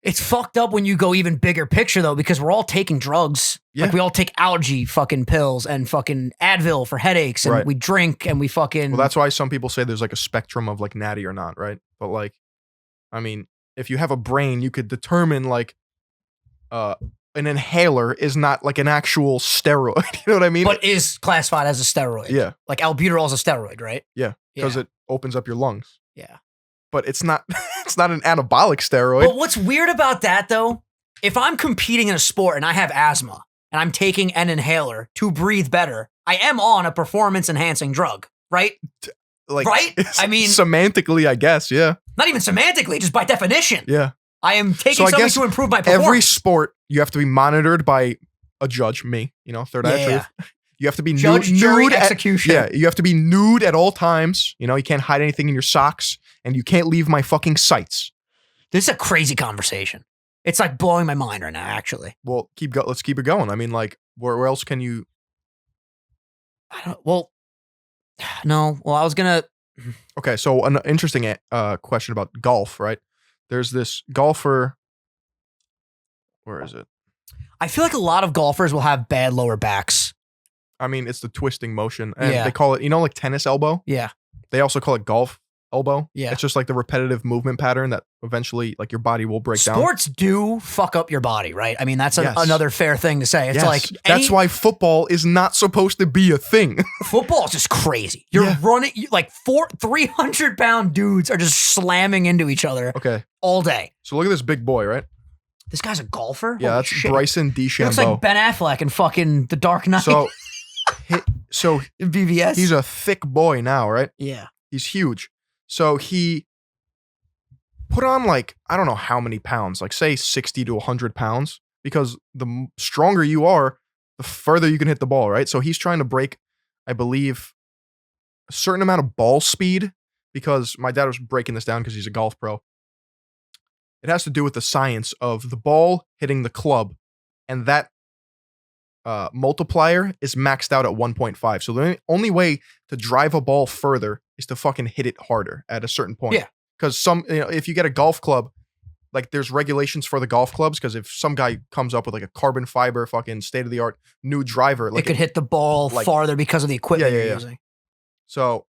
S1: It's fucked up when you go even bigger picture though, because we're all taking drugs.
S2: Yeah.
S1: Like we all take allergy fucking pills and fucking Advil for headaches, and
S2: Right.
S1: we drink and we fucking.
S2: Well, that's why some people say there's like a spectrum of like natty or not, right? But like, I mean, if you have a brain, you could determine like an inhaler is not like an actual steroid. You know what I mean?
S1: but is classified as a steroid.
S2: Yeah.
S1: Like albuterol is a steroid, right?
S2: Yeah, because it opens up your lungs.
S1: Yeah.
S2: But it's not it's not an anabolic steroid.
S1: But what's weird about that though, if I'm competing in a sport and I have asthma and I'm taking an inhaler to breathe better, I am on a performance enhancing drug, right?
S2: Like,
S1: Right? I mean-
S2: semantically, I guess, yeah.
S1: Not even semantically, just by definition.
S2: Yeah.
S1: I am taking
S2: So I
S1: something
S2: guess
S1: to improve my performance.
S2: Every sport, you have to be monitored by a judge, me, you know, third eye of
S1: Yeah.
S2: truth. You have to be
S1: Judge, jury,
S2: nude
S1: execution.
S2: Yeah, you have to be nude at all times. You know, you can't hide anything in your socks, and you can't leave my fucking sights.
S1: This is a crazy conversation. It's like blowing my mind right now, actually.
S2: Well, let's keep it going. I mean, like, where else can you?
S1: I don't, well, no. Well, I was going to.
S2: Okay, so an interesting question about golf, right? There's this golfer. Where is it?
S1: I feel like a lot of golfers will have bad lower backs.
S2: I mean, it's the twisting motion, and
S1: Yeah.
S2: they call it, you know, like tennis elbow.
S1: Yeah.
S2: They also call it golf elbow.
S1: Yeah.
S2: It's just like the repetitive movement pattern that eventually, like, your body will break down.
S1: Sports do fuck up your body, right? I mean, that's
S2: Yes.
S1: another fair thing to say. It's
S2: Yes.
S1: like
S2: That's why football is not supposed to be a thing.
S1: football is just crazy. You're
S2: Yeah.
S1: running like 300-pound dudes are just slamming into each other
S2: Okay,
S1: all day.
S2: so look at this big boy, right?
S1: This guy's a golfer?
S2: Yeah,
S1: Holy
S2: that's
S1: shit.
S2: Bryson
S1: He looks
S2: DeChambeau.
S1: like Ben Affleck in fucking The Dark Knight.
S2: So
S1: in BVS.
S2: he's a thick boy now, right?
S1: yeah.
S2: He's huge. So he put on like, I don't know how many pounds, like say 60 to 100 pounds because stronger you are, the further you can hit the ball, right? So he's trying to break, I believe, a certain amount of ball speed, because my dad was breaking this down because he's a golf pro. It has to do with the science of the ball hitting the club, and that multiplier is maxed out at 1.5. So the only way to drive a ball further is to fucking hit it harder at a certain point.
S1: Yeah.
S2: Because if you get a golf club, like there's regulations for the golf clubs, because if some guy comes up with like a carbon fiber fucking state of the art new driver, like
S1: it could hit the ball farther because of the equipment you're using.
S2: So,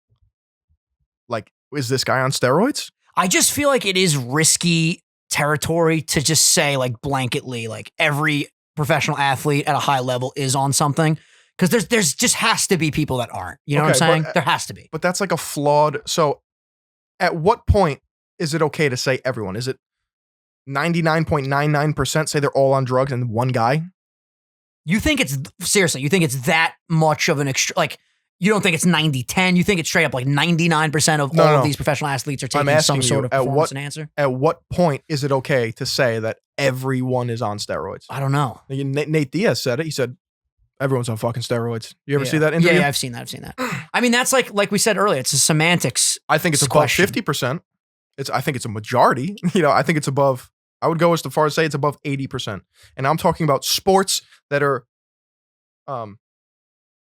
S2: like, is this guy on steroids?
S1: I just feel like it is risky territory to just say like blanketly, like every professional athlete at a high level is on something, because there's just has to be people that aren't. You know what I'm saying? There has to be.
S2: But that's like a flawed. So, at what point is it okay to say everyone? Is it 99.99% say they're all on drugs and one guy?
S1: You think it's that much of an extra, like, you don't think it's 90-10? You think it's straight up like 99% of all of these professional athletes are taking some sort of performance enhancer?
S2: At what point is it okay to say that everyone is on steroids?
S1: I don't know.
S2: Nate Diaz said it. He said, everyone's on fucking steroids. You ever see that interview?
S1: Yeah, I've seen that. I mean, that's like we said earlier, it's a semantics.
S2: I think it's above 50%. I think it's a majority. I think it's above, I would go as far as say it's above 80%. And I'm talking about sports that are,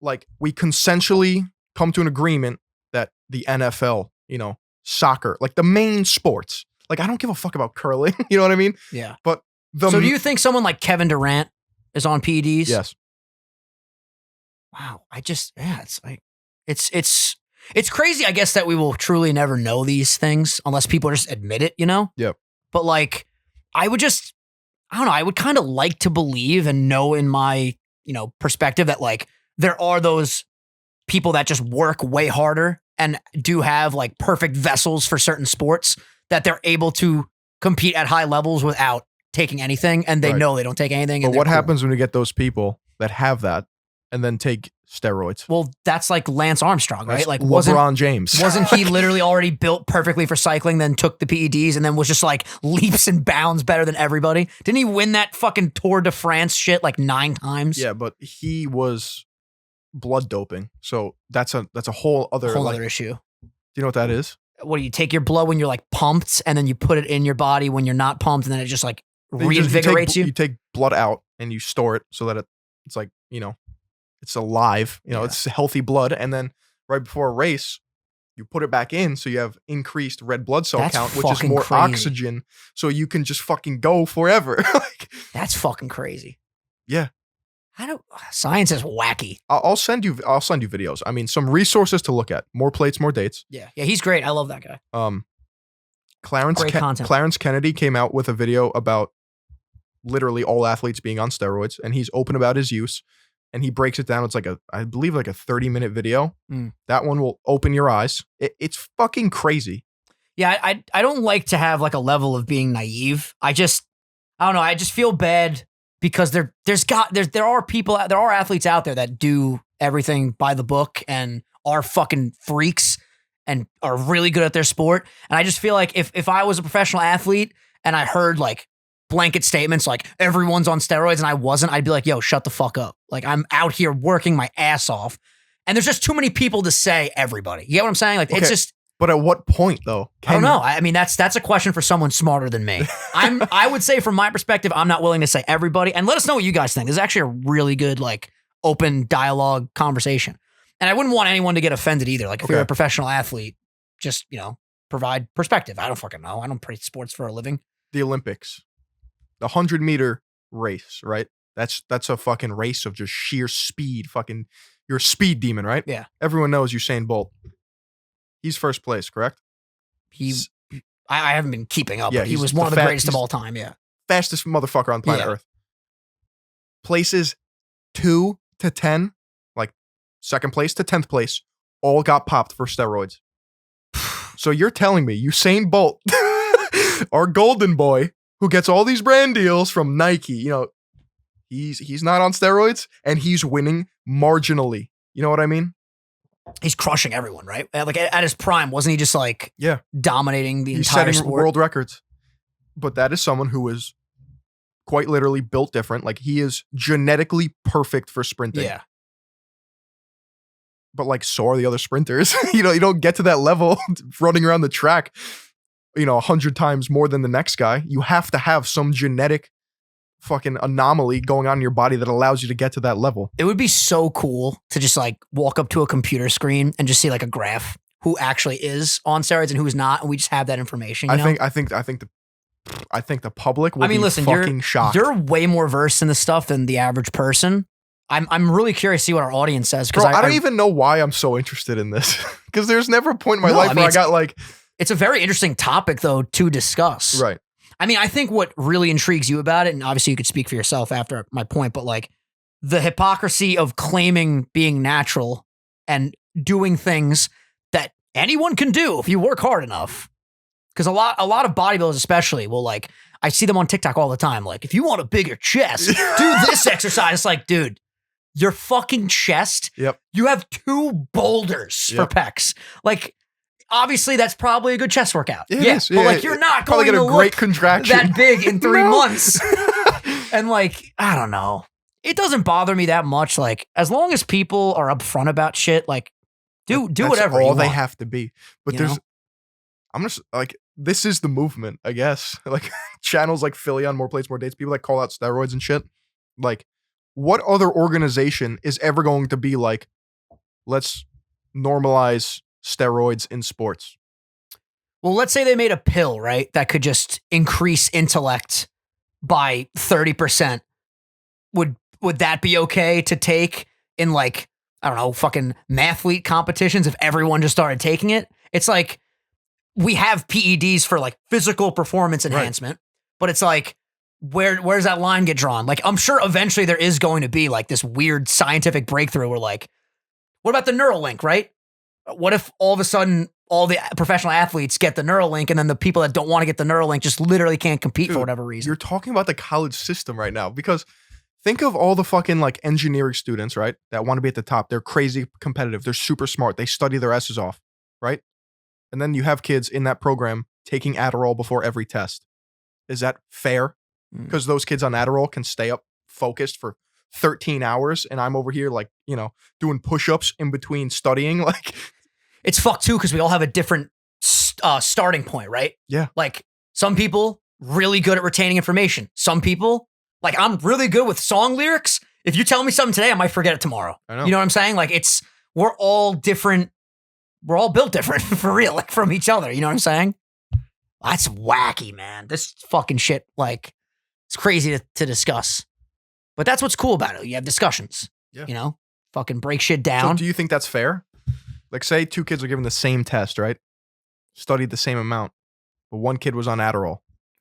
S2: like, we consensually come to an agreement that the NFL, soccer, like the main sports, like I don't give a fuck about curling. You know what I mean?
S1: Yeah.
S2: But
S1: so do you think someone like Kevin Durant is on PEDs?
S2: Yes.
S1: Wow. It's like, it's crazy, I guess, that we will truly never know these things unless people just admit it,
S2: Yep.
S1: But like, I don't know, I would kind of like to believe and know in my, perspective that like there are those people that just work way harder and do have like perfect vessels for certain sports that they're able to compete at high levels without taking anything, and they know they don't take anything.
S2: But what happens when you get those people that have that and then take steroids?
S1: Well, that's like Lance Armstrong, right?
S2: That's
S1: like
S2: LeBron James.
S1: Wasn't he literally already built perfectly for cycling, then took the PEDs and then was just like leaps and bounds better than everybody? Didn't he win that fucking Tour de France shit like 9 times?
S2: Yeah, but he was blood doping. So that's a whole other
S1: issue.
S2: Do you know what that is?
S1: What do you take your blood when you're like pumped and then you put it in your body when you're not pumped and then it just like reinvigorates you?
S2: You take blood out and you store it so that it's like, it's alive, it's healthy blood. And then right before a race, you put it back in so you have increased red blood cell count, which is more oxygen. So you can just fucking go forever.
S1: That's fucking crazy.
S2: Yeah.
S1: Science is wacky.
S2: I'll send you videos. I mean, some resources to look at. More plates, more dates.
S1: Yeah. Yeah, he's great. I love that guy.
S2: Clarence Kennedy came out with a video about literally all athletes being on steroids, and he's open about his use, and he breaks it down. It's like I believe like a 30-minute video. That one will open your eyes. It's fucking crazy.
S1: Yeah, I don't like to have like a level of being naive. I don't know. I just feel bad because there are athletes out there that do everything by the book and are fucking freaks and are really good at their sport. And I just feel like if I was a professional athlete and I heard like blanket statements like everyone's on steroids and I wasn't, I'd be like, yo, shut the fuck up. Like, I'm out here working my ass off. And there's just too many people to say everybody. You get what I'm saying? Like, It's just.
S2: But at what point though?
S1: I don't know. I mean, that's a question for someone smarter than me. I would say from my perspective, I'm not willing to say everybody. And let us know what you guys think. This is actually a really good, like, open dialogue conversation. And I wouldn't want anyone to get offended either. Like, if you're a professional athlete, just, provide perspective. I don't fucking know. I don't play sports for a living.
S2: The Olympics, the 100-meter race, right? That's a fucking race of just sheer speed. Fucking, you're a speed demon, right?
S1: Yeah.
S2: Everyone knows Usain Bolt. He's first place, correct?
S1: I haven't been keeping up,
S2: yeah,
S1: but he was one of the greatest of all time, yeah.
S2: Fastest motherfucker on planet Earth. Places 2 to 10, like second place to 10th place, all got popped for steroids. So you're telling me Usain Bolt, our golden boy, who gets all these brand deals from Nike, he's not on steroids and he's winning marginally. You know what I mean?
S1: He's crushing everyone, right? Like at his prime, wasn't he just like dominating the entire
S2: setting
S1: sport?
S2: World records. But that is someone who is quite literally built different. Like he is genetically perfect for sprinting.
S1: Yeah.
S2: But like so are the other sprinters. You don't get to that level running around the track, 100 times more than the next guy. You have to have some genetic fucking anomaly going on in your body that allows you to get to that level.
S1: It would be so cool to just like walk up to a computer screen and just see like a graph who actually is on steroids and who's not, and we just have that information.
S2: I think the public will be fucking shocked.
S1: You're way more versed in this stuff than the average person. I'm really curious to see what our audience says,
S2: because I don't even know why I'm so interested in this. Because there's never a point in my life where I got like.
S1: It's a very interesting topic though to discuss.
S2: Right.
S1: I mean, I think what really intrigues you about it, and obviously you could speak for yourself after my point, but like the hypocrisy of claiming being natural and doing things that anyone can do if you work hard enough. Because a lot of bodybuilders especially will like, I see them on TikTok all the time. Like, if you want a bigger chest, do this exercise. It's like, dude, your fucking chest.
S2: Yep.
S1: You have 2 boulders for pecs. Like, obviously that's probably a good chest workout.
S2: Yes.
S1: But like, you're not
S2: probably
S1: going
S2: get
S1: to
S2: a great
S1: look
S2: contraction
S1: that big in 3
S2: No.
S1: months. And like, I don't know. It doesn't bother me that much. Like, as long as people are upfront about shit, like, do
S2: That's
S1: whatever
S2: all
S1: you
S2: they
S1: want.
S2: have to be. But
S1: You know?
S2: I'm just like, this is the movement, I guess. Like channels like Philly on More Plates, More Dates, people that call out steroids and shit. Like, what other organization is ever going to be like, let's normalize steroids in sports?
S1: Well, let's say they made a pill, right, that could just increase intellect by 30%. Would that be okay to take in like, I don't know, fucking mathlete competitions if everyone just started taking it? It's like, we have PEDs for like physical performance enhancement, but it's like, where does that line get drawn? Like, I'm sure eventually there is going to be like this weird scientific breakthrough where like, what about the Neuralink, right? What if all of a sudden all the professional athletes get the Neuralink and then the people that don't want to get the Neuralink just literally can't compete for whatever reason?
S2: You're talking about the college system right now, because think of all the fucking like engineering students, right? That want to be at the top. They're crazy competitive. They're super smart. They study their asses off, right? And then you have kids in that program taking Adderall before every test. Is that fair? Because those kids on Adderall can stay up focused for 13 hours and I'm over here like, doing push-ups in between studying. Like,
S1: it's fucked too, because we all have a different starting point, right?
S2: Yeah.
S1: Like, some people really good at retaining information. Some people, like, I'm really good with song lyrics. If you tell me something today, I might forget it tomorrow.
S2: I know.
S1: You know what I'm saying? Like, we're all different. We're all built different for real, like from each other. You know what I'm saying? That's wacky, man. This fucking shit, like, it's crazy to discuss. But that's what's cool about it. You have discussions.
S2: Yeah.
S1: Fucking break shit down.
S2: So do you think that's fair? Like, say 2 kids are given the same test, right? Studied the same amount, but one kid was on Adderall.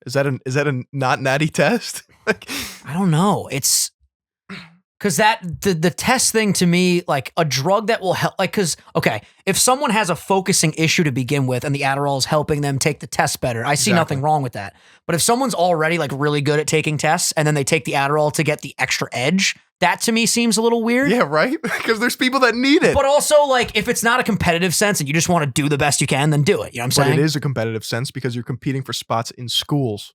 S2: Is that a not natty test? Like,
S1: I don't know. It's because the test thing to me, like a drug that will help, like, because, okay, if someone has a focusing issue to begin with and the Adderall is helping them take the test better, I see nothing wrong with that. But if someone's already like really good at taking tests and then they take the Adderall to get the extra edge, that to me seems a little weird.
S2: yeah, right? Because there's people that need it.
S1: But also, like, if it's not a competitive sense and you just want to do the best you can, then do it. You know what I'm saying?
S2: But it is a competitive sense because you're competing for spots in schools.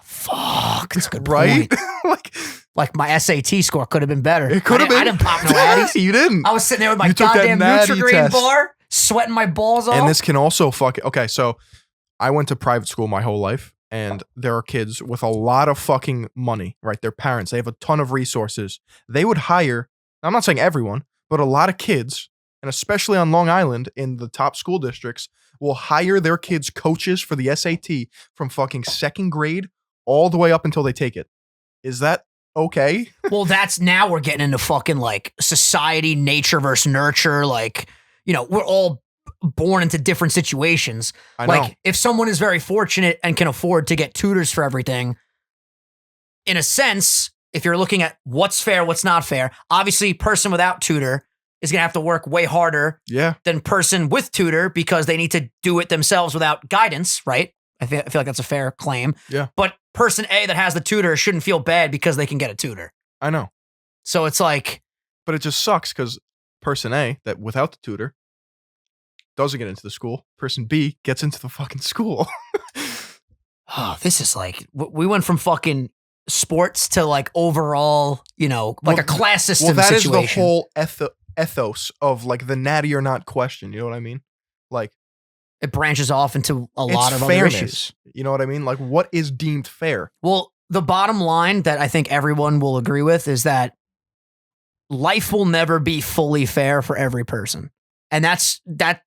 S1: Fuck, that's a good
S2: Right?
S1: point. Like my SAT score could have been better.
S2: It could have been.
S1: I didn't pop no Addies.
S2: You didn't.
S1: I was sitting there with my
S2: You took that
S1: goddamn
S2: natty
S1: Nutrigrain
S2: test.
S1: bar, sweating my balls off.
S2: And this can also okay, so I went to private school my whole life, and there are kids with a lot of fucking money, right? Their parents, they have a ton of resources. They would hire, I'm not saying everyone, but a lot of kids, and especially on Long Island in the top school districts, will hire their kids' coaches for the SAT from fucking 2nd grade all the way up until they take it. Is that okay?
S1: Well, now we're getting into fucking like society, nature versus nurture. Like, we're all born into different situations.
S2: I know.
S1: Like, if someone is very fortunate and can afford to get tutors for everything, in a sense, if you're looking at what's fair, what's not fair, obviously person without tutor is going to have to work way harder than person with tutor because they need to do it themselves without guidance, right? I feel like that's a fair claim.
S2: Yeah.
S1: But person A that has the tutor shouldn't feel bad because they can get a tutor.
S2: I know.
S1: So it's like...
S2: But it just sucks because person A, that without the tutor, doesn't get into the school. Person B gets into the fucking school.
S1: Oh, this is like... We went from fucking sports to like overall, like a class system
S2: Well, that
S1: situation.
S2: is the whole ethos of like the natty or not question. You know what I mean? Like
S1: It branches off into a lot
S2: it's
S1: of
S2: fairness.
S1: other issues.
S2: You know what I mean? Like what is deemed fair?
S1: Well, the bottom line that I think everyone will agree with is that life will never be fully fair for every person. And that's an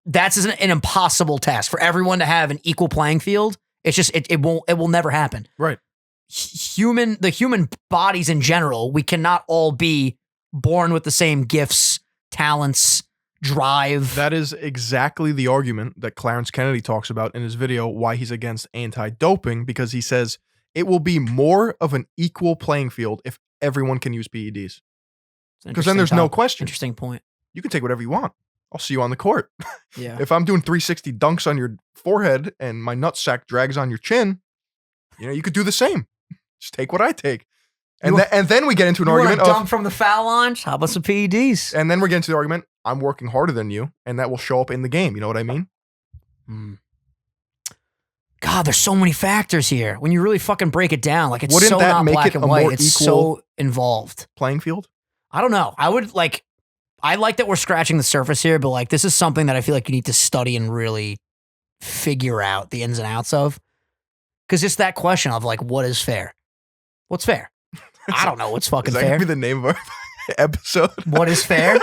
S1: impossible task for everyone to have an equal playing field. It's just it will never happen.
S2: Right.
S1: The human bodies in general, we cannot all be born with the same gifts, talents, drive.
S2: That is exactly the argument that Clarence Kennedy talks about in his video why he's against anti-doping, because he says it will be more of an equal playing field if everyone can use PEDs. Because then there's no question.
S1: Interesting point.
S2: You can take whatever you want. I'll see you on the court.
S1: Yeah.
S2: If I'm doing 360 dunks on your forehead and my nutsack drags on your chin, you could do the same. Just take what I take. And then we get into an argument of
S1: dunk from the foul line. How about some PEDs?
S2: And then we're getting to the argument, I'm working harder than you, and that will show up in the game. You know what I mean?
S1: God, there's so many factors here. When you really fucking break it down, like it's
S2: Wouldn't
S1: so
S2: that
S1: not
S2: make
S1: black
S2: it
S1: and
S2: a
S1: white.
S2: more
S1: It's
S2: equal
S1: so involved.
S2: Playing field?
S1: I don't know. I like that we're scratching the surface here, but like this is something that I feel like you need to study and really figure out the ins and outs of. Because it's that question of like, what is fair? What's fair? I don't know what's fucking
S2: Is that
S1: fair.
S2: gonna be the name of our episode?
S1: What is fair?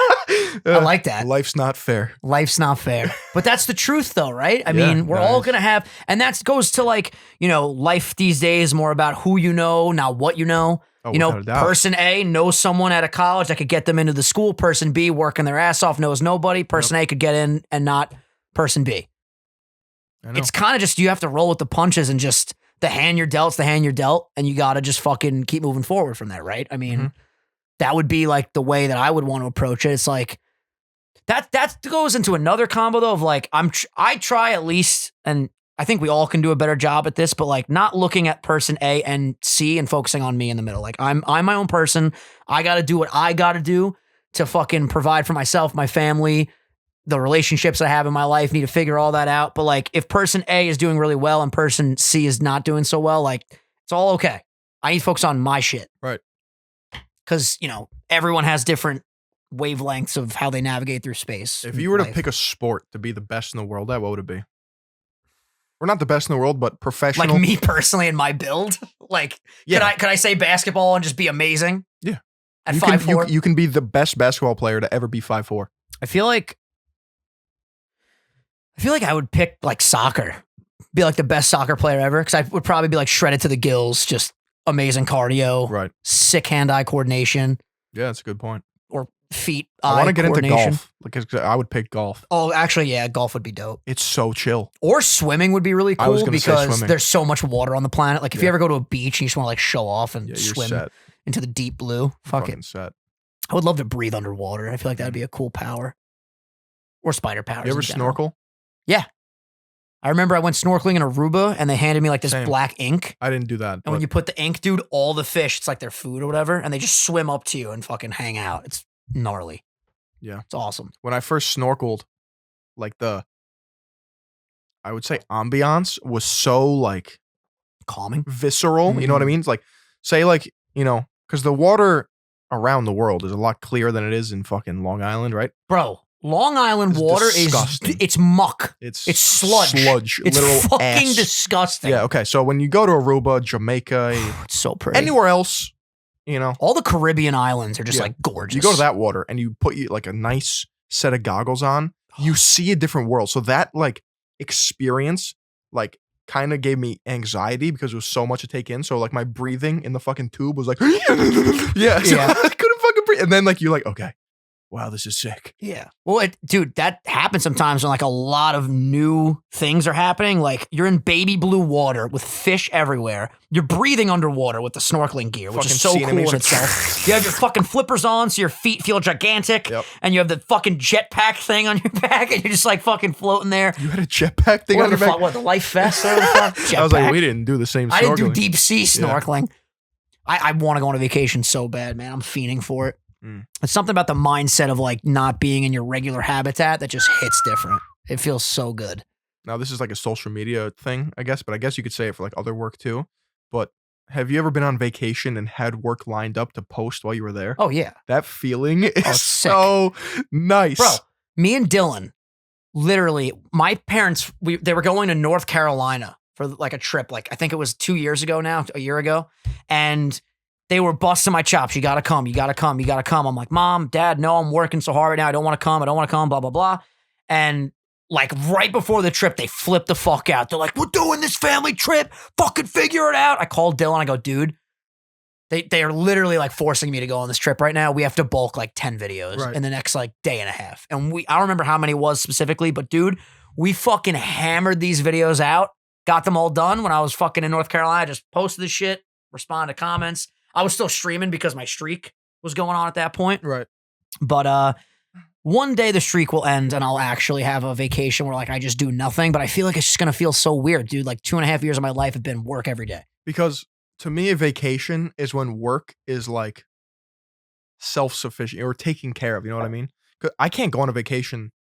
S1: I like that.
S2: Life's not fair.
S1: Life's not fair. But that's the truth though, right? I mean, we're all going to have, and that goes to like, life these days more about who you know, not what you know.
S2: Oh, without a doubt.
S1: Person A knows someone at a college that could get them into the school. Person B working their ass off knows nobody. Person A could get in and not person B.
S2: I know.
S1: It's kind of just, you have to roll with the punches and just the hand you're delt's the hand you're dealt, and you got to just fucking keep moving forward from there, right? I mean, that would be like the way that I would want to approach it. It's like, that goes into another combo though of like, I try at least, and I think we all can do a better job at this, but like not looking at person A and C and focusing on me in the middle. Like I'm my own person. I got to do what I got to do to fucking provide for myself, my family, the relationships I have in my life. Need to figure all that out. But like if person A is doing really well and person C is not doing so well, like it's all okay. I need to focus on my shit.
S2: Right.
S1: Because, everyone has different wavelengths of how they navigate through space.
S2: If you were to pick a sport to be the best in the world at, what would it be? We're not the best in the world, but professional.
S1: Like me personally in my build? Like, could I say basketball and just be amazing?
S2: Yeah.
S1: At 5'4"?
S2: You can be the best basketball player to ever be 5'4".
S1: I feel like I would pick like soccer. Be like the best soccer player ever, because I would probably be like shredded to the gills, just amazing cardio,
S2: Right.
S1: sick hand-eye coordination,
S2: Yeah, that's a good point.
S1: or feet-eye
S2: I want to get into
S1: coordination.
S2: golf. Like I would pick golf.
S1: Oh, actually, yeah, golf would be dope.
S2: It's so chill.
S1: Or swimming would be really
S2: I was
S1: cool
S2: gonna say
S1: because
S2: swimming.
S1: there's so much water on the planet. Like if you
S2: Yeah.
S1: ever go to a beach and you just want to like show off and
S2: Yeah, you're
S1: swim
S2: set.
S1: into the deep blue, fuck
S2: Fucking
S1: it.
S2: set.
S1: I would love to breathe underwater. I feel like that'd be a cool power. Or spider powers.
S2: You ever
S1: in general.
S2: snorkel?
S1: Yeah. I remember I went snorkeling in Aruba and they handed me like this
S2: Same.
S1: black ink.
S2: I didn't do that.
S1: And when you put the ink, dude, all the fish, it's like their food or whatever, and they just swim up to you and fucking hang out. It's gnarly.
S2: Yeah.
S1: It's awesome.
S2: When I first snorkeled, like I would say ambiance was so like
S1: Calming.
S2: visceral. You know what I mean? It's like, say like, because the water around the world is a lot clearer than it is in fucking Long Island, right?
S1: Bro, Long Island
S2: It's
S1: water
S2: disgusting.
S1: it's muck.
S2: It's
S1: sludge.
S2: Sludge.
S1: It's
S2: literal
S1: fucking
S2: ass.
S1: disgusting.
S2: Yeah, okay. So when you go to Aruba, Jamaica,
S1: It's so pretty.
S2: anywhere else,
S1: All the Caribbean islands are just
S2: Yeah.
S1: like gorgeous.
S2: you go to that water and you put like a nice set of goggles on, you see a different world. So that like experience like kind of gave me anxiety because it was so much to take in. So like my breathing in the fucking tube was like, yeah, so
S1: Yeah.
S2: I couldn't fucking breathe. And then like you're like, okay, wow, this is sick.
S1: Yeah. Well, dude, that happens sometimes when like a lot of new things are happening. Like you're in baby blue water with fish everywhere. You're breathing underwater with the snorkeling gear, which
S2: Fucking
S1: is so
S2: seeing
S1: cool in
S2: animation.
S1: itself. You have your fucking flippers on so your feet feel gigantic.
S2: Yep.
S1: And you have the fucking jetpack thing on your back and you're just like fucking floating there.
S2: You had a jetpack thing
S1: What
S2: on your
S1: the
S2: back?
S1: fuck? What, the life vest? Or the fuck?
S2: I was like,
S1: Jetpack.
S2: we didn't do the same snorkeling.
S1: I didn't do deep sea
S2: Yeah.
S1: snorkeling. I want to go on a vacation so bad, man. I'm fiending for it.
S2: Mm.
S1: It's something about the mindset of like not being in your regular habitat that just hits different. It feels so good.
S2: Now, this is like a social media thing, I guess, but I guess you could say it for like other work too. But have you ever been on vacation and had work lined up to post while you were there?
S1: Oh yeah.
S2: That feeling is
S1: it's sick.
S2: so nice.
S1: Bro, me and Dylan, literally, my parents, they were going to North Carolina for like a trip. Like I think it was 2 years ago now, a year ago. And they were busting my chops. You got to come. You got to come. You got to come. I'm like, Mom, Dad, no, I'm working so hard right now. I don't want to come. I don't want to come, blah, blah, blah. And like right before the trip, they flipped the fuck out. They're like, we're doing this family trip. Fucking figure it out. I called Dylan. I go, dude, they are literally like forcing me to go on this trip right now. We have to bulk like 10 videos in the next like day and a half. And I don't remember how many it was specifically, but dude, we fucking hammered these videos out. Got them all done when I was fucking in North Carolina. I just posted the shit, responded to comments. I was still streaming because my streak was going on at that point.
S2: Right.
S1: But one day the streak will end and I'll actually have a vacation where like I just do nothing. But I feel like it's just going to feel so weird, dude. Like 2.5 years of my life have been work every day.
S2: Because to me, a vacation is when work is like self-sufficient or taken care of. You know what I mean? 'Cause I can't go on a vacation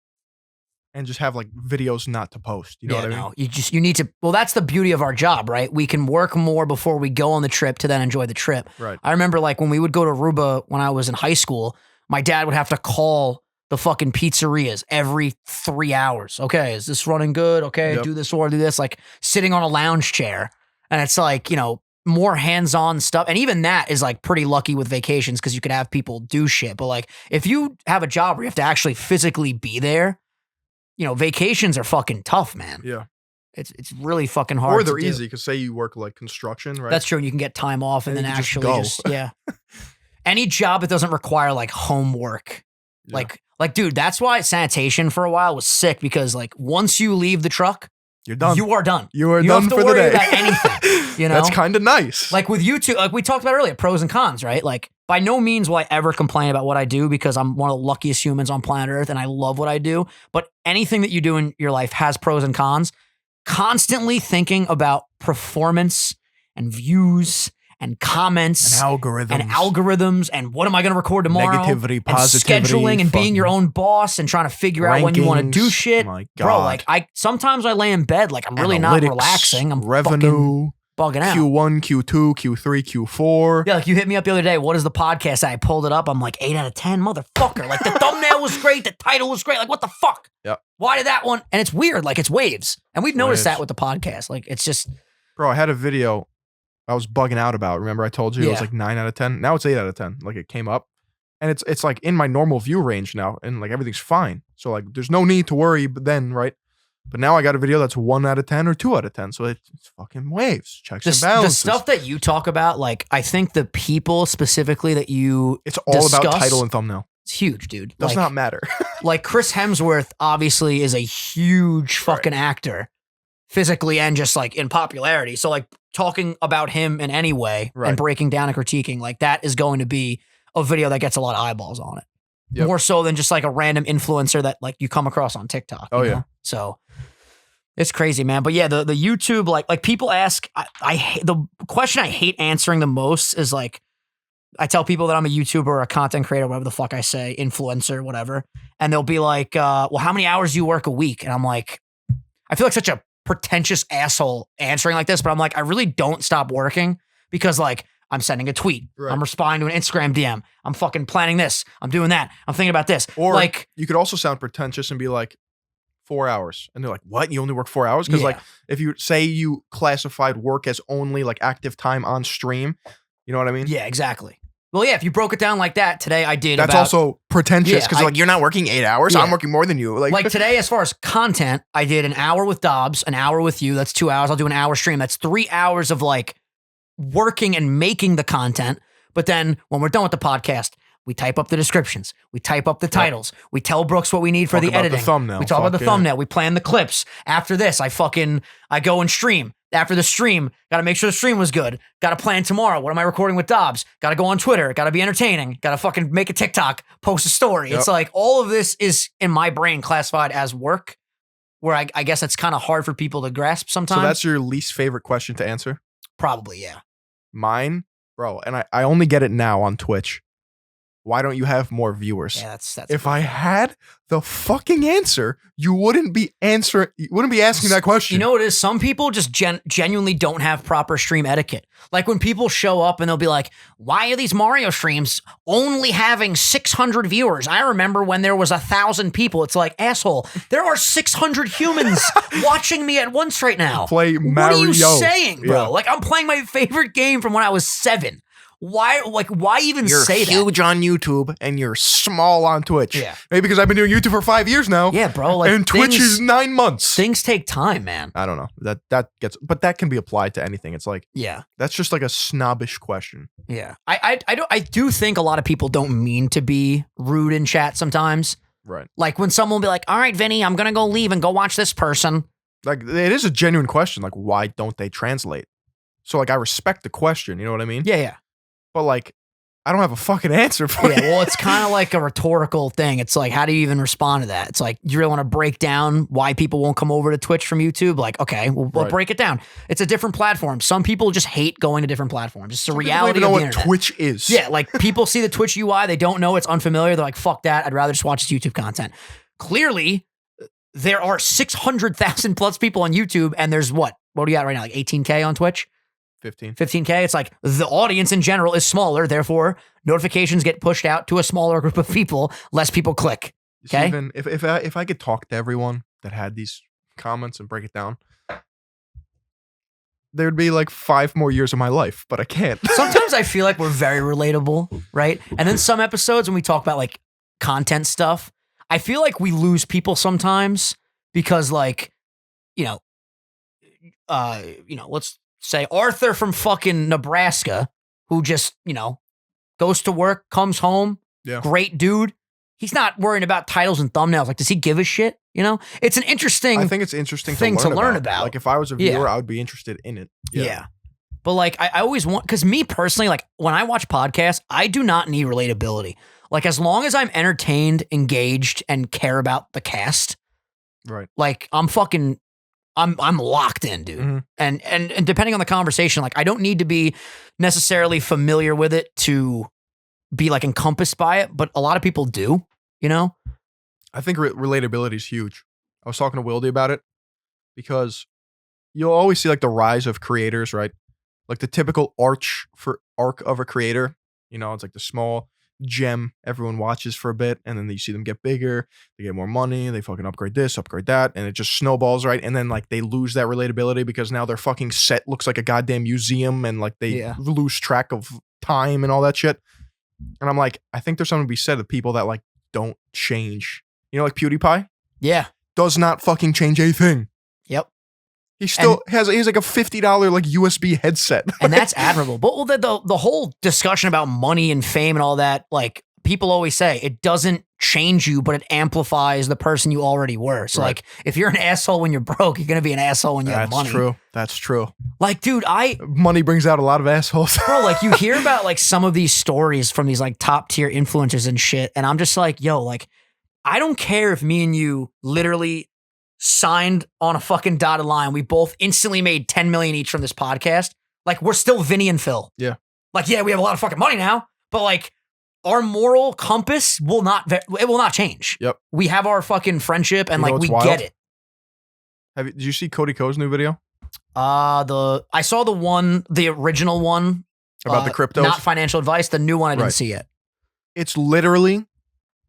S2: and just have like videos not to post. You know what I mean?
S1: No, you need to. Well, that's the beauty of our job, right? We can work more before we go on the trip to then enjoy the trip.
S2: Right.
S1: I remember like when we would go to Aruba when I was in high school, my dad would have to call the fucking pizzerias every 3 hours. Okay, is this running good? Okay,
S2: Yep.
S1: do this or do this. Like sitting on a lounge chair. And it's like, you know, more hands-on stuff. And even that is like pretty lucky with vacations because you can have people do shit. But like if you have a job where you have to actually physically be there, you know, vacations are fucking tough, man.
S2: Yeah.
S1: It's really fucking hard.
S2: Or they're
S1: to do.
S2: easy because say you work like construction, right?
S1: That's true. And you can get time off and
S2: And
S1: then
S2: you just
S1: actually
S2: go.
S1: just yeah. Any job that doesn't require like homework.
S2: Yeah.
S1: Like, dude, that's why sanitation for a while was sick because like once you leave the truck,
S2: You're done.
S1: you are done.
S2: You are
S1: You
S2: done
S1: have to
S2: for the
S1: worry
S2: day.
S1: about anything, you know?
S2: That's kind of nice.
S1: Like with YouTube, like we talked about earlier, pros and cons, right? Like by no means will I ever complain about what I do because I'm one of the luckiest humans on planet Earth and I love what I do. But anything that you do in your life has pros and cons. Constantly thinking about performance and views and comments
S2: and
S1: algorithms and what am I going to record tomorrow?
S2: Negativity,
S1: and
S2: positivity,
S1: scheduling and being your
S2: fucking
S1: own boss and trying to figure out when you want to do
S2: rankings.
S1: shit.
S2: My
S1: Bro,
S2: God.
S1: like sometimes I lay in bed like I'm really not
S2: Analytics,
S1: relaxing. I'm
S2: revenue,
S1: fucking bugging out.
S2: Q1, Q2, Q3, Q4.
S1: Yeah, like you hit me up the other day. What is the podcast? I pulled it up. I'm like 8 out of 10, motherfucker. Like the thumbnail was great. The title was great. Like what the fuck?
S2: Yep.
S1: Why did that one? And it's weird. Like it's waves. And we've noticed
S2: Waves.
S1: that with the podcast. Like it's just,
S2: Bro, I had a video I was bugging out about. Remember I told you it was
S1: Yeah.
S2: like 9 out of 10? Now it's 8 out of 10. Like it came up. And it's like in my normal view range now. And like everything's fine. So like there's no need to worry but then, right? But now I got a video that's 1 out of 10 or 2 out of 10. So it's fucking waves. Checks and
S1: the
S2: balances.
S1: stuff that you talk about, like I think the people specifically that you
S2: It's all about
S1: discuss,
S2: title and thumbnail.
S1: It's huge, dude.
S2: Does
S1: like,
S2: not matter.
S1: like Chris Hemsworth obviously is a huge fucking actor physically and just like in popularity. So like talking about him in any way
S2: Right.
S1: and breaking down and critiquing, like that is going to be a video that gets a lot of eyeballs on it.
S2: Yep.
S1: More so than just like a random influencer that like you come across on TikTok.
S2: Oh,
S1: you
S2: yeah.
S1: know? So it's crazy, man. But yeah, the YouTube, like people ask, the question I hate answering the most is like, I tell people that I'm a YouTuber or a content creator, whatever the fuck I say, influencer, whatever. And they'll be like, well, how many hours do you work a week? And I'm like, I feel like such a pretentious asshole answering like this, but I'm like, I really don't stop working because like I'm sending a tweet.
S2: Right.
S1: I'm responding to an Instagram DM. I'm fucking planning this. I'm doing that. I'm thinking about this.
S2: Or
S1: like,
S2: you could also sound pretentious and be like 4 hours. And they're like, what? You only work 4 hours? Because
S1: Yeah.
S2: like if you say you classified work as only like active time on stream, you know what I mean?
S1: yeah, exactly. Well, yeah, if you broke it down like that, today I did
S2: That's
S1: about,
S2: also pretentious
S1: Yeah,
S2: because
S1: I-
S2: like you're not working 8 hours.
S1: Yeah.
S2: I'm working more than you.
S1: like today, as far as content, I did an hour with Dobbs, an hour with you. That's 2 hours. I'll do an hour stream. That's 3 hours of like working and making the content. But then when we're done with the podcast, we type up the descriptions. We type up the titles. We tell Brooks what we need for
S2: Talk
S1: the
S2: about the
S1: editing.
S2: thumbnail.
S1: We talk about the
S2: Fuck yeah.
S1: thumbnail. We plan the clips. After this, I go and stream. After the stream, got to make sure the stream was good. Got to plan tomorrow. What am I recording with Dobbs? Got to go on Twitter. Got to be entertaining. Got to fucking make a TikTok, post a story.
S2: Yep.
S1: It's like all of this is in my brain classified as work, where I guess it's kind of hard for people to grasp sometimes.
S2: So that's your least favorite question to answer?
S1: Probably, yeah.
S2: Mine, bro, and I only get it now on Twitch. Why don't you have more viewers?
S1: Yeah, that's
S2: If I had the fucking answer, you wouldn't be asking that question.
S1: You know what it is? Some people just genuinely don't have proper stream etiquette. Like when people show up and they'll be like, why are these Mario streams only having 600 viewers? I remember when there was 1,000 people. It's like, asshole, there are 600 humans watching me at once right now.
S2: Play Mario.
S1: What are you saying, bro?
S2: Yeah.
S1: Like I'm playing my favorite game from when I was 7. Why even
S3: You're
S1: say that?
S3: huge on YouTube and you're small on Twitch.
S1: Yeah.
S2: Maybe because I've been doing YouTube for 5 years now.
S1: Yeah, bro. Like
S2: and Twitch is 9 months.
S1: Things take time, man.
S2: I don't know. But that can be applied to anything. It's like,
S1: Yeah.
S2: that's just like a snobbish question.
S1: Yeah. I do think a lot of people don't mean to be rude in chat sometimes.
S2: Right.
S1: Like when someone will be like, all right, Vinny, I'm going to go leave and go watch this person.
S2: Like, it is a genuine question. Like, why don't they translate? So, like, I respect the question. You know what I mean?
S1: Yeah, yeah.
S2: But, like, I don't have a fucking answer for
S1: Yeah,
S2: it.
S1: well, it's kind of like a rhetorical thing. It's like, how do you even respond to that? It's like, you really want to break down why people won't come over to Twitch from YouTube? Like, okay, we'll
S2: Right.
S1: break it down. It's a different platform. Some people just hate going to different platforms. It's a reality
S2: I don't
S1: of
S2: even
S1: the
S2: know what
S1: internet.
S2: Twitch is.
S1: Yeah, like people see the Twitch UI, they don't know, it's unfamiliar. They're like, fuck that. I'd rather just watch this YouTube content. Clearly, there are 600,000 plus people on YouTube, and there's what do you got right now? Like 18K on Twitch?
S2: 15.
S1: 15K. It's like the audience in general is smaller. Therefore, notifications get pushed out to a smaller group of people. Less people click.
S2: See,
S1: Okay.
S2: even if I could talk to everyone that had these comments and break it down, there'd be like 5 more years of my life, but I can't.
S1: Sometimes I feel like we're very relatable, right? And then some episodes when we talk about like content stuff, I feel like we lose people sometimes because like, let's say Arthur from fucking Nebraska, who just, goes to work, comes home,
S2: Yeah.
S1: great dude. He's not worrying about titles and thumbnails. Like, does he give a shit? It's an interesting
S2: I think it's interesting
S1: thing
S2: to learn about. Like, if I was a viewer,
S1: Yeah.
S2: I would be interested in it.
S1: Yeah. But like, I always want, because me personally, like when I watch podcasts, I do not need relatability. Like as long as I'm entertained, engaged, and care about the cast,
S2: Right.
S1: like I'm locked in, dude.
S2: Mhm.
S1: And depending on the conversation, like I don't need to be necessarily familiar with it to be like encompassed by it, but a lot of people do,
S2: I think relatability is huge. I was talking to Wildy about it because you'll always see like the rise of creators, right? Like the typical arc of a creator, it's like the small gem everyone watches for a bit, and then you see them get bigger, they get more money, they fucking upgrade this, upgrade that, and it just snowballs, right? And then like they lose that relatability because now their fucking set looks like a goddamn museum, and like they lose track of time and all that shit. And I'm like, I think there's something to be said of people that like don't change. Like PewDiePie
S1: Yeah.
S2: does not fucking change a thing.
S1: Yep.
S2: He still has like a $50 like USB headset.
S1: And that's admirable. But the whole discussion about money and fame and all that, like people always say, it doesn't change you, but it amplifies the person you already were. So
S2: Right.
S1: like, if you're an asshole when you're broke, you're gonna be an asshole when you have money.
S2: That's true.
S1: Like, dude,
S2: Money brings out a lot of assholes.
S1: bro, like you hear about like some of these stories from these like top tier influencers and shit, and I'm just like, yo, like, I don't care if me and you literally signed on a fucking dotted line. We both instantly made 10 million each from this podcast. Like, we're still Vinny and Phil.
S2: Yeah.
S1: Like, yeah, we have a lot of fucking money now, but like our moral compass will not change.
S2: Yep.
S1: We have our fucking friendship and
S2: You know
S1: like we
S2: what's wild?
S1: get it.
S2: Did you see Cody Ko's new video
S1: I saw the original one
S2: about the cryptos?
S1: Not financial advice. The new one I didn't
S2: Right.
S1: see yet.
S2: It's literally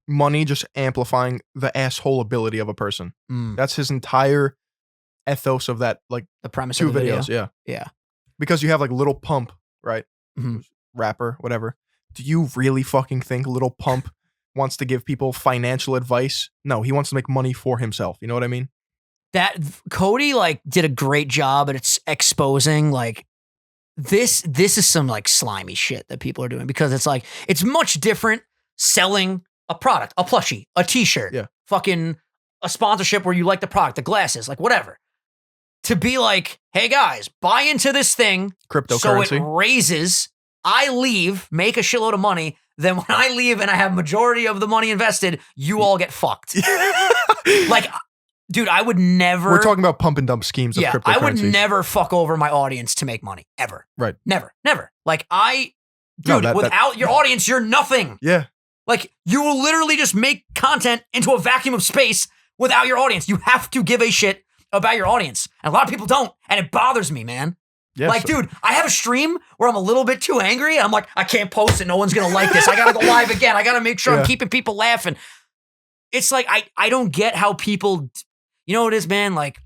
S2: money just amplifying the asshole ability of a person.
S1: Mm,
S2: That's his entire ethos of that like
S1: the premise
S2: 2
S1: of the video.
S2: videos. Yeah.
S1: Yeah.
S2: Because you have like Little Pump, right?
S1: Mhm.
S2: Rapper, whatever. Do you really fucking think Little Pump wants to give people financial advice? No, he wants to make money for himself. You know what I mean?
S1: That Cody like did a great job at exposing like this is some like slimy shit that people are doing, because it's like it's much different selling a product, a plushie, a t-shirt,
S2: Yeah.
S1: fucking a sponsorship where you like the product, the glasses, like whatever. To be like, hey guys, buy into this thing so it
S2: Cryptocurrency.
S1: raises, I leave, make a shitload of money, then when I leave and I have majority of the money invested, you all get fucked. Like, dude, I would never.
S2: We're talking about pump and dump schemes of
S1: Yeah,
S2: cryptocurrency.
S1: I would never fuck over my audience to make money, ever.
S2: Right.
S1: Never. Like
S2: No,
S1: dude, without your audience, you're nothing.
S2: Yeah.
S1: Like, you will literally just make content into a vacuum of space without your audience. You have to give a shit about your audience. And a lot of people don't. And it bothers me, man.
S2: Yeah,
S1: like, dude, I have a stream where I'm a little bit too angry. I'm like, I can't post it. No one's going to like this. I got to go live again. I got to make sure I'm keeping people laughing. It's like, I don't get how people, you know what it is, man? Like,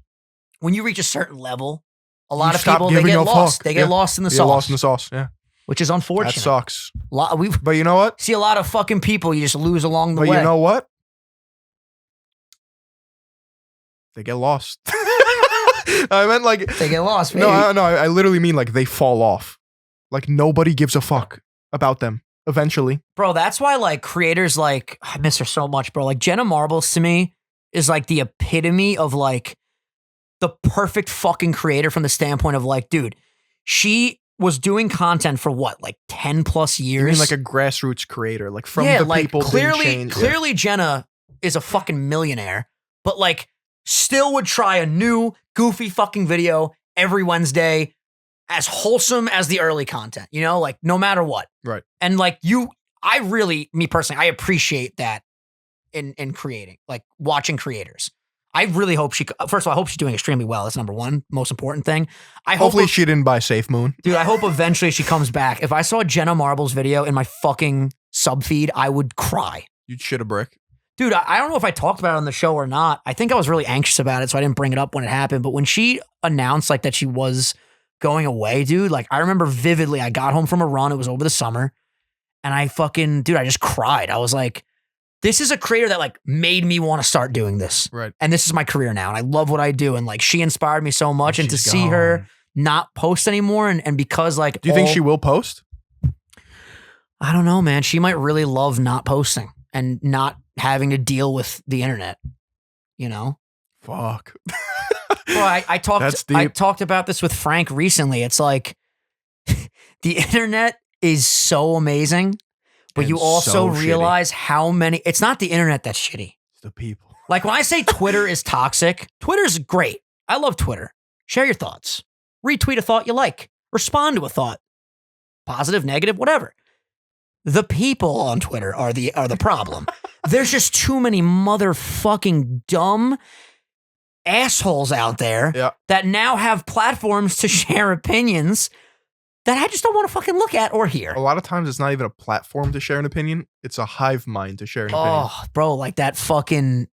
S1: when you reach a certain level, a lot of people, they get lost. They get lost in the sauce.
S2: Lost in the sauce, yeah.
S1: Which is unfortunate.
S2: That sucks.
S1: But
S2: you know what?
S1: See a lot of fucking people you just lose along the way.
S2: But you know what? They get lost. I meant like...
S1: They get lost, baby.
S2: No, I literally mean like they fall off. Like nobody gives a fuck about them eventually.
S1: Bro, that's why like creators like... I miss her so much, bro. Like Jenna Marbles to me is like the epitome of like the perfect fucking creator from the standpoint of like, dude, she... was doing content for what, like 10 plus years?
S2: You mean like a grassroots creator, like from the
S1: like
S2: people
S1: clearly Jenna is a fucking millionaire, but like still would try a new goofy fucking video every Wednesday, as wholesome as the early content, you know, like no matter what.
S2: Right.
S1: And like me personally, I appreciate that in creating, like watching creators. I really hope first of all, I hope she's doing extremely well. That's number one, most important thing.
S2: Hopefully she didn't buy Safe Moon.
S1: Dude, I hope eventually she comes back. If I saw Jenna Marbles video in my fucking sub feed, I would cry.
S2: You'd shit a brick.
S1: Dude, I don't know if I talked about it on the show or not. I think I was really anxious about it, so I didn't bring it up when it happened. But when she announced like that she was going away, dude, like I remember vividly, I got home from a run. It was over the summer. And I just cried. I was like, this is a creator that like made me want to start doing this.
S2: Right.
S1: And this is my career now. And I love what I do. And like she inspired me so much. And to see her not post anymore and because like...
S2: Do you think she will post?
S1: I don't know, man. She might really love not posting and not having to deal with the internet. You know?
S2: Fuck.
S1: Bro, I talked about this with Frank recently. It's like the internet is so amazing. But and you also realize how many... It's not the internet that's shitty.
S2: It's the people.
S1: Like when I say Twitter is toxic, Twitter's great. I love Twitter. Share your thoughts. Retweet a thought you like. Respond to a thought. Positive, negative, whatever. The people on Twitter are the problem. There's just too many motherfucking dumb assholes out there that now have platforms to share opinions that I just don't want to fucking look at or hear.
S2: A lot of times it's not even a platform to share an opinion. It's a hive mind to share an opinion.
S1: Oh, bro, like that fucking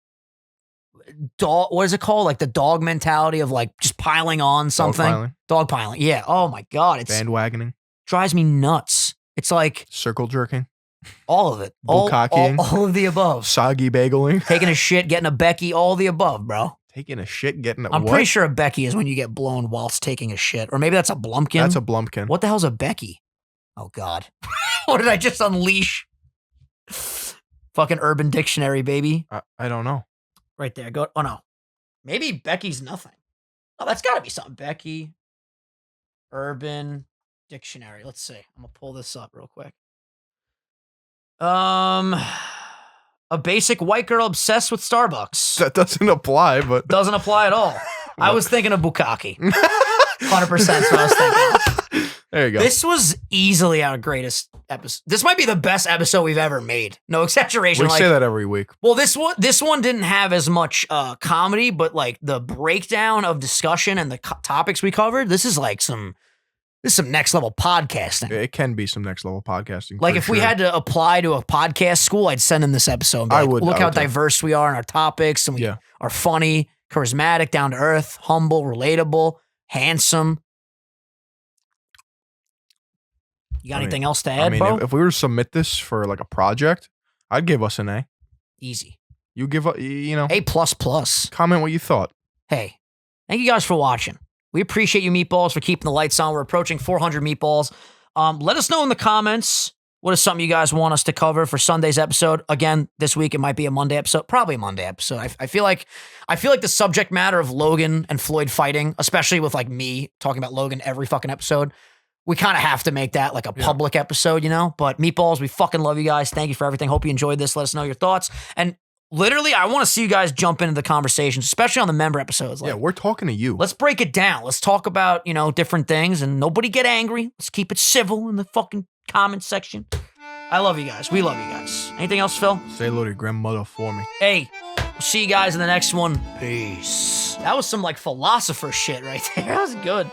S1: dog, what is it called? Like the dog mentality of like just piling on something. Dog piling. Yeah. Oh my God. It's
S2: bandwagoning.
S1: Drives me nuts. It's like
S2: circle jerking.
S1: All of it. All of the above.
S2: Soggy bageling.
S1: Taking a shit, getting a Becky, all the above, bro.
S2: Taking a shit, getting a
S1: I'm pretty sure a Becky is when you get blown whilst taking a shit. Or maybe that's a Blumpkin.
S2: That's a Blumpkin.
S1: What the hell's a Becky? Oh, God. What did I just unleash? Fucking Urban Dictionary, baby.
S2: I don't know.
S1: Right there. Go. Oh, no. Maybe Becky's nothing. Oh, that's got to be something. Becky. Urban Dictionary. Let's see. I'm going to pull this up real quick. A basic white girl obsessed with Starbucks.
S2: That doesn't apply, but...
S1: Doesn't apply at all. I was thinking of Bukkake. 100% what I was thinking.
S2: There you go.
S1: This was easily our greatest episode. This might be the best episode we've ever made. No exaggeration.
S2: We say that every week.
S1: Well, this one didn't have as much comedy, but like the breakdown of discussion and the topics we covered, this is some next level podcasting.
S2: It can be some next level podcasting.
S1: Like if we had to apply to a podcast school, I'd send them this episode. And be like, look how diverse we are in our topics, and we are funny, charismatic, down to earth, humble, relatable, handsome. You got anything else to add, bro?
S2: If we were to submit this for like a project, I'd give us an A.
S1: Easy.
S2: You give a,
S1: A++.
S2: Comment what you thought.
S1: Hey, thank you guys for watching. We appreciate you, meatballs, for keeping the lights on. We're approaching 400 meatballs. Let us know in the comments what is something you guys want us to cover for Sunday's episode. Again, this week it might be a Monday episode, probably a Monday episode. I feel like the subject matter of Logan and Floyd fighting, especially with like me talking about Logan every fucking episode, we kind of have to make that like a public episode, But meatballs, we fucking love you guys. Thank you for everything. Hope you enjoyed this. Let us know your thoughts. And literally, I want to see you guys jump into the conversations, especially on the member episodes. Like,
S2: we're talking to you.
S1: Let's break it down. Let's talk about, different things, and nobody get angry. Let's keep it civil in the fucking comment section. I love you guys. We love you guys. Anything else, Phil?
S2: Say hello to your grandmother for me.
S1: Hey, we'll see you guys in the next one. Peace. That was some like philosopher shit right there. That was good.